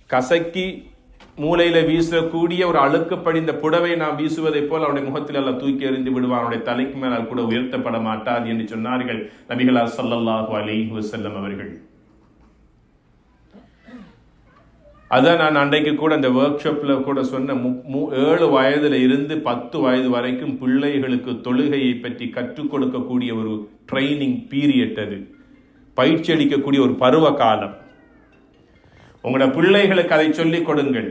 கசக்கி மூலையில வீசக்கூடிய ஒரு அழுக்கு படிந்த புடவை நாம் வீசுவதை போல அவருடைய முகத்தில் எல்லாம் தூக்கி எறிந்து விடுவான். அவருடைய தலைக்கு மேல் கூட உயர்த்தப்பட மாட்டாது என்று சொன்னார்கள் நபிகளார் ஸல்லல்லாஹு அலைஹி வஸல்லம் அவர்கள். அதான் நான் அன்றைக்கு கூட அந்த ஒர்க் ஷாப்ல கூட சொன்ன 7 வயதுல இருந்து 10 வயது வரைக்கும் பிள்ளைகளுக்கு தொழுகையை பற்றி கற்றுக் கொடுக்கக்கூடிய ஒரு ட்ரைனிங் பீரியட், அது பயிற்சி அளிக்கக்கூடிய ஒரு பருவ காலம். உங்களோட பிள்ளைகளுக்கு அதை சொல்லிக் கொடுங்கள்.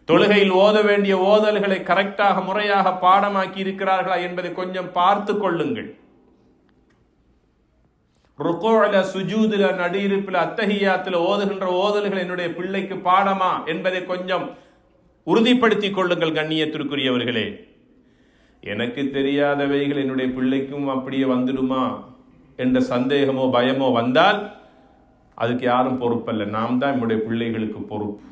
தொழுகையில் ஓத வேண்டிய ஓதல்களை கரெக்டாக முறையாக பாடமாக்கி இருக்கிறார்களா என்பதை கொஞ்சம் பார்த்து கொள்ளுங்கள். ருக்குல சுஜூதுல நடுஇருப்பில் அத்தஹியாத்துல ஓதுகின்ற ஓதல்கள் என்னுடைய பிள்ளைக்கு பாடமா என்பதை கொஞ்சம் உறுதிப்படுத்திக் கொள்ளுங்கள். கண்ணியத்திற்குரியவர்களே, எனக்கு தெரியாதவைகள் என்னுடைய பிள்ளைக்கும் அப்படியே வந்துடுமா என்ற சந்தேகமோ பயமோ வந்தால் அதுக்கு யாரும் பொறுப்பல்ல, நாம் தான் நம்முடைய பிள்ளைகளுக்கு பொறுப்பு.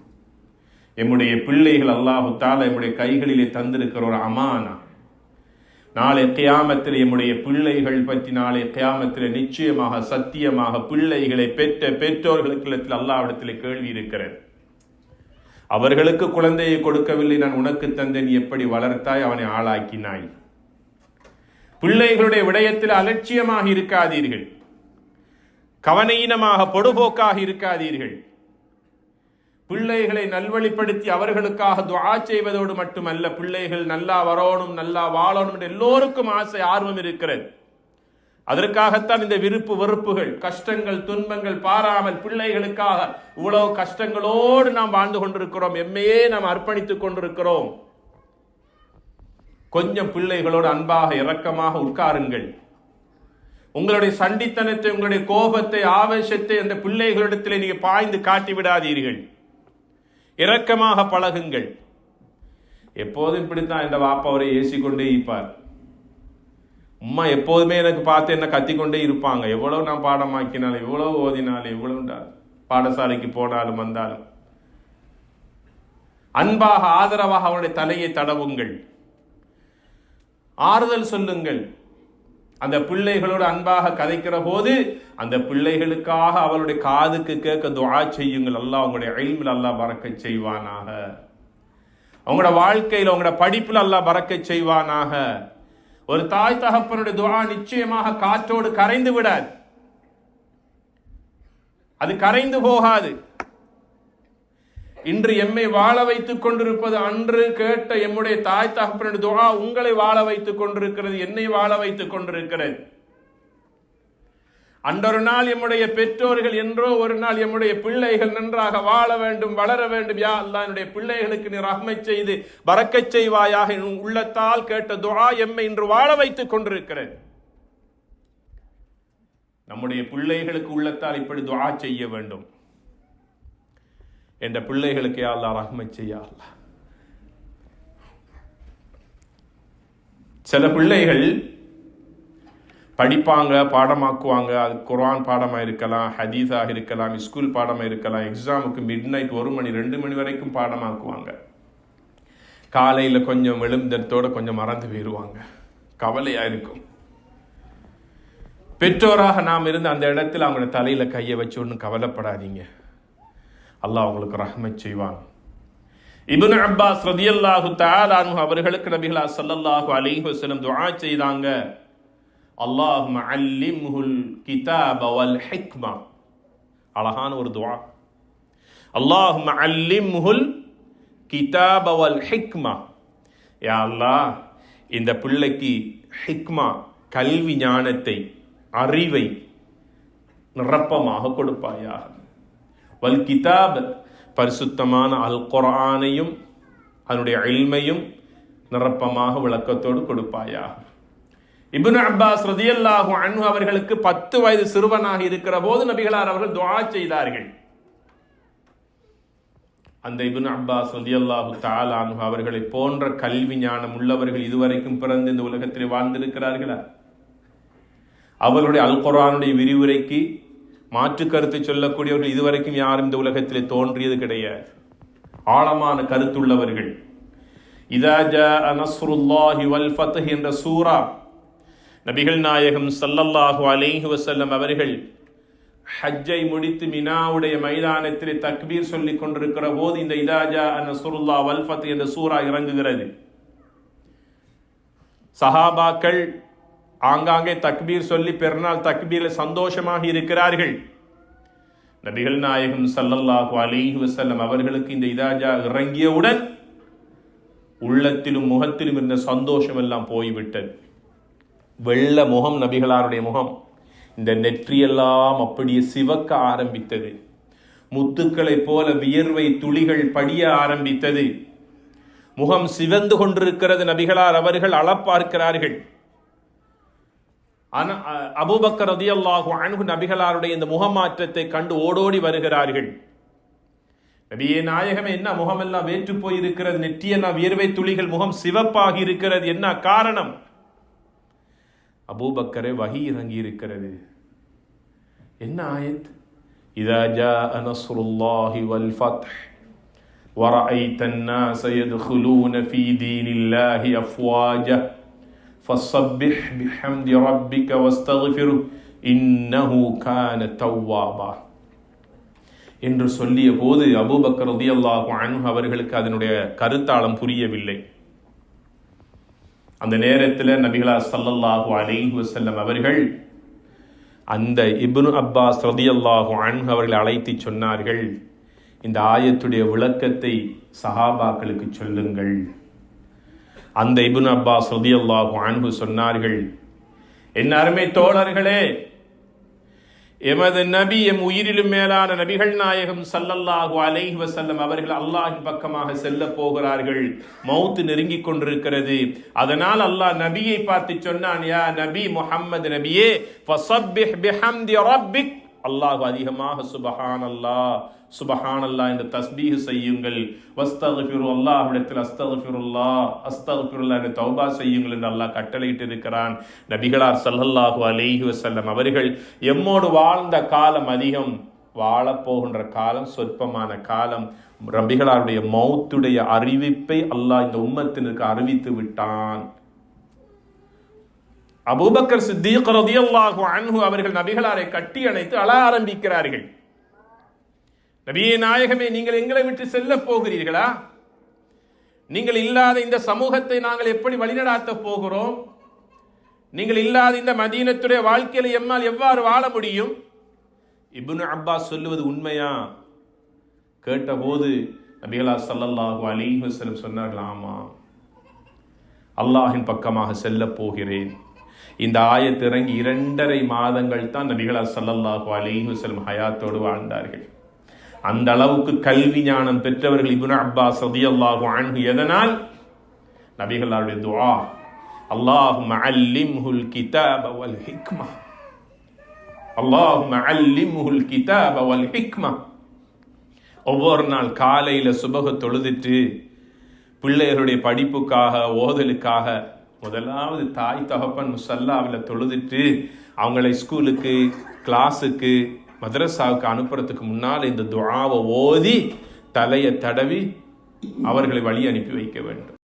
எம்முடைய பிள்ளைகள் அல்லாஹு தஆலா நம்முடைய கைகளிலே தந்திருக்கிற ஒரு அமானா. நாளை கியாமத்தில் நம்முடைய பிள்ளைகள் பற்றி நாளை கியாமத்தில் நிச்சயமாக சத்தியமாக பிள்ளைகளை பெற்ற பெற்றோர்களுக்கு அல்லாஹ்விடத்தில் கேள்வி இருக்கிறது. அவர்களுக்கு குழந்தையை கொடுக்கவில்லை, நான் உனக்கு தந்தேன், எப்படி வளர்த்தாய், அவனை ஆளாக்கினாய். பிள்ளைகளுடைய விடயத்தில் அலட்சியமாக இருக்காதீர்கள், கவனீனமாக பொடுபோக்காக இருக்காதீர்கள். பிள்ளைகளை நல்வழிப்படுத்தி அவர்களுக்காக துஆ செய்வதோடு மட்டுமல்ல, பிள்ளைகள் நல்லா வரணும், நல்லா வாழணும் என்று எல்லோருக்கும் ஆசை, ஆர்வம் இருக்கிறது. அதற்காகத்தான் இந்த விருப்பு வெறுப்புகள், கஷ்டங்கள், துன்பங்கள் பாராமல் பிள்ளைகளுக்காக இவ்வளவு கஷ்டங்களோடு நாம் வாழ்ந்து கொண்டிருக்கிறோம். எம்மையே நாம் அர்ப்பணித்துக் கொண்டிருக்கிறோம். கொஞ்சம் பிள்ளைகளோடு அன்பாக இரக்கமாக உட்காருங்கள். உங்களுடைய சண்டித்தனத்தை, உங்களுடைய கோபத்தை, ஆவேசத்தை அந்த பிள்ளைகளிடத்தில் நீங்க பாய்ந்து காட்டி விடாதீர்கள். இரக்கமாக பழகுங்கள். எப்போதும் இப்படித்தான் இந்த வாப்பா அவரை ஏசிக்கொண்டே இருப்பார். உம்மா எப்போதுமே எனக்கு பார்த்து என்ன கத்திக்கொண்டே இருப்பாங்க. எவ்வளவு நான் பாடமாக்கினாலும், எவ்வளவு ஓதினாலும், எவ்வளவு பாடசாலைக்கு போனாலும் வந்தாலும் அன்பாக ஆதரவாக அவனுடைய தலையை தடவுங்கள், ஆறுதல் சொல்லுங்கள். அந்த பிள்ளைகளோடு அன்பாக கதைக்கிற போது அந்த பிள்ளைகளுக்காக அவளுடைய காதுக்கு கேட்க துஆ செய்யுங்கள். அல்லாஹ் உங்களுடைய இல்மில் அல்லாஹ் பரக்கத் செய்வானாக, அவங்களோட வாழ்க்கையில் அவங்களோட படிப்பில் அல்லாஹ் பரக்கத் செய்வானாக. ஒரு தாய் தகப்பனுடைய துஆ நிச்சயமாக காற்றோடு கரைந்து விடாது, அது கரைந்து போகாது. இன்று எம்மை வாழ வைத்துக் கொண்டிருப்பது அன்று கேட்ட எம்முடைய தாய் தகப்பனுடைய துஆ உங்களை வாழ வைத்துக் கொண்டிருக்கிறது, என்னை வாழ வைத்துக் கொண்டிருக்கிறது. அன்றொரு நாள் எம்முடைய பெற்றோர்கள், என்றோ ஒரு நாள் எம்முடைய பிள்ளைகள் நன்றாக வாழ வேண்டும், வளர வேண்டும். யா அல்லாஹ் என்னுடைய பிள்ளைகளுக்கு நீ ரஹ்மத் செய்து பரக்கத் செய்வாயாக. உள்ளத்தால் கேட்ட துஆ எம்மை இன்று வாழ வைத்துக் கொண்டிருக்கிறது. நம்முடைய பிள்ளைகளுக்கு உள்ளத்தால் இப்படி துஆ செய்ய வேண்டும். என்ற பிள்ளைகளுக்கு யா அல்லாஹ் ரஹ்மத் செய்ய அல்லாஹ். சில பிள்ளைகள் படிப்பாங்க, பாடமாக்குவாங்க. அது குர்ஆன் பாடமாக இருக்கலாம், ஹதீஸாக இருக்கலாம், ஸ்கூல் பாடமாக இருக்கலாம். எக்ஸாமுக்கு மிட் நைட் 1 மணி 2 மணி வரைக்கும் பாடமாக்குவாங்க. காலையில் கொஞ்சம் எழுந்தத்தோட கொஞ்சம் மறந்து போயிடுவாங்க. கவலையா இருக்கும். பெற்றோராக நாம் இருந்து அந்த இடத்துல அவங்களோட தலையில கையை வச்சு ஒன்றும் கவலைப்படாதீங்க, அல்லாஹ் உங்களுக்கு ரஹ்மத் செய்வான். இப்னு அப்பாஸ் ரலியல்லாஹு தஆலா அன்ஹு அவர்களுக்கு நபிகள் ஸல்லல்லாஹு அலைஹி வஸல்லம் துஆ செய்தாங்க, அல்லாஹும்ம அல்லிம்ஹுல் கிதாப வல் ஹிக்மா. அழகான ஒரு துஆ. அல்லாஹும்ம அல்லிம்ஹுல் கிதாப வல் ஹிக்மா. யா அல்லாஹ் இந்த பிள்ளைக்கு ஹிக்மா, கல்வி ஞானத்தை, அறிவை நிரப்பமாக கொடுப்பாயாக. வல் கிதாப், பரிசுத்தமான அல் குர்ஆனையும் அதனுடைய இல்மையும் நிரப்பமாக விளக்கத்தோடு கொடுப்பாயாக. இப்னு அப்பாஸ் ரலியல்லாஹு அன்ஹு அவர்களுக்கு 10 வயது சிறுவனாக இருக்கிற போது நபிகளார் அவர்கள் துஆ செய்தார்கள். அந்த இப்னு அப்பாஸ் ரலியல்லாஹு தஆலா அன்ஹு அவர்களை போன்ற கல்வி ஞானம் உள்ளவர்கள் இதுவரைக்கும் பிறந்து இந்த உலகத்தில் வாழ்ந்திருக்கிறார்களா? அவர்களுடைய அல் குர்ஆனுடைய விரிவுரைக்கு மாற்று கருத்து சொல்லக்கூடியவர்கள் இதுவரைக்கும் யாரும் இந்த உலகத்திலே தோன்றியது கிடையாது. ஆழமான கருத்துள்ளவர்கள். இதா ஜாஅ நஸ்ருல்லாஹி வல் ஃபத்ஹ் என்ற சூரா நபிகள் நாயகம் ஸல்லல்லாஹு அலைஹி வஸல்லம் அவர்கள் ஹஜ்ஜை முடித்து மினாவுடைய மைதானத்திலே தக்பீர் சொல்லிக் கொண்டிருக்கிற போது இந்த இதா ஜாஅ நஸ்ருல்லாஹி வல் ஃபத்ஹ் என்ற சூரா இறங்குகிறது. சஹாபாக்கள் ஆங்காங்கே தக்பீர் சொல்லி பெருநாள் தக்பீரில் சந்தோஷமாக இருக்கிறார்கள். நபிகள் நாயகம் ஸல்லல்லாஹு அலைஹி வஸல்லம் அவர்களுக்கு இந்த இதாஜா இறங்கியவுடன் உள்ளத்திலும் முகத்திலும் இருந்த சந்தோஷம் எல்லாம் போய்விட்டது. வெள்ள முகம் நபிகளாருடைய முகம், இந்த நெற்றியெல்லாம் அப்படியே சிவக்க ஆரம்பித்தது. முத்துக்களை போல வியர்வை துளிகள் படிய ஆரம்பித்தது. முகம் சிவந்து கொண்டிருக்கிறது. நபிகளார் அவர்கள் அளப்பார்க்கிறார்கள். அபூபக்கர் ரலியல்லாஹு அன்ஹு நபிகளாருடைய இந்த முகமாற்றத்தை கண்டு ஓடோடி வருகிறார்கள். நபியே நாயகமே, என்ன முகமெல்லாம் வேற்று போயிருக்கிறது, நெற்றியெல்லாம் வியர்வை துளிகள், முகம் சிவப்பாகி இருக்கிறது, என்ன காரணம்? அபூபக்கரே, வஹி இறங்கி இருக்கிறது. என்ன ஆயத்? இதா ஜாஅ நஸ்ருல்லாஹி வல் ஃபத்ஹ் வரஅய்த الناس يدخلون في دين الله أفواجا فسبح بحمد ربك واستغفره إنه كان توابا. என்று சொல்லிய போது அபூபக்கர் ரலியல்லாஹு அன்ஹு அவர்களுக்கு அதனுடைய கருத்தாளம் புரியவில்லை. அந்த நேரத்தில் நபிகளார் ஸல்லல்லாஹு அலைஹி வஸல்லம் அவர்கள் அந்த இப்னு அப்பாஸ் ரலியல்லாஹு அன்ஹு அவர்களை அழைத்து சொன்னார்கள், இந்த ஆயத்துடைய விளக்கத்தை சஹாபாக்களுக்கு சொல்லுங்கள். அந்த இப்னு அப்பாஸ் ரலியல்லாஹு அன்ஹு சொன்னார்கள், என் அருமை தோழர்களே, எமது நபி எம் உயிரிலும் மேலான நபிகள் நாயகம் ஸல்லல்லாஹு அலைஹி வஸல்லம் அவர்கள் அல்லாஹ்வின் பக்கமாக செல்ல போகிறார்கள். மௌத் நெருங்கிக் கொண்டிருக்கிறது. அதனால் அல்லாஹ் நபியை பார்த்து சொன்னான், யா நபி முஹம்மது நபியே, ஃபஸப்பிஹ் பிஹம்தி ரப்பிக், அல்லாஹ் அதிகமாக சுப்ஹானல்லாஹ் சுப்ஹானல்லாஹ் என்று தஸ்பீஹ் செய்யுங்கள். வஸ்தக்ஃபிரு, அல்லாஹ்விடத்தில் அஸ்தக்ஃபிருல்லாஹ் என்று தௌபா செய்யுங்கள் என்று அல்லாஹ் கட்டளையிட்டு இருக்கிறான். நபிகளார் ஸல்லல்லாஹு அலைஹி வஸல்லம் அவர்கள் எம்மோடு வாழ்ந்த காலம் அதிகம், வாழப்போகின்ற காலம் சொற்பமான காலம். நபிகளாருடைய மௌத்துடைய அறிவிப்பை அல்லாஹ் இந்த உம்மத்தினருக்கு அறிவித்து விட்டான். அபூபக்கர் சித்தீக் ரலியல்லாஹு அன்ஹு அவர்கள் நபிகளாரை கட்டி அணைத்து அழ ஆரம்பிக்கிறார்கள். நபியே நாயகமே, நீங்கள் எங்களை விட்டு செல்ல போகிறீர்களா? நீங்கள் இல்லாத இந்த சமூகத்தை நாங்கள் எப்படி வழிநடாத்த போகிறோம்? நீங்கள் இல்லாத இந்த மதீனத்துடைய வாழ்க்கையில எம்மால் எவ்வாறு வாழ முடியும்? இப்னு அப்பாஸ் சொல்லுவது உண்மையா? கேட்டபோது நபிகளார் ஸல்லல்லாஹு அலைஹி வஸல்லம் சொன்னார்கள், ஆமா, அல்லாஹின் பக்கமாக செல்ல போகிறேன். இந்த ஆயத்து இறங்கி 2.5 மாதங்கள் தான் நபிகளார் ஸல்லல்லாஹு அலைஹி வஸல்லம் ஹயாத்தோடு வாழ்ந்தார்கள். அந்த அளவுக்கு கல்வி ஞானம் பெற்றவர்கள் இப்னு அப்பாஸ் ரலியல்லாஹு அன்ஹு. எதனால்? நபிகளாருடைய துஆ, அல்லாஹும்ம அல்லிம்ஹுல் கிதாப வல் ஹிக்மா, அல்லாஹும்ம அல்லிம்ஹுல் கிதாப வல் ஹிக்மா. ஒவ்வொரு நாள் காலையில சுபஹ தொழுதுட்டு பிள்ளைகளுடைய படிப்புக்காக ஓதலுக்காக முதலாவது தாய் தகப்பன் முஸல்லாவில் தொழுதுட்டு அவங்களை ஸ்கூலுக்கு கிளாஸுக்கு மதரசாவுக்கு அனுப்புறதுக்கு முன்னால் இந்த துஆவை ஓதி தலையை தடவி அவர்களை வழி அனுப்பி வைக்க வேண்டும்.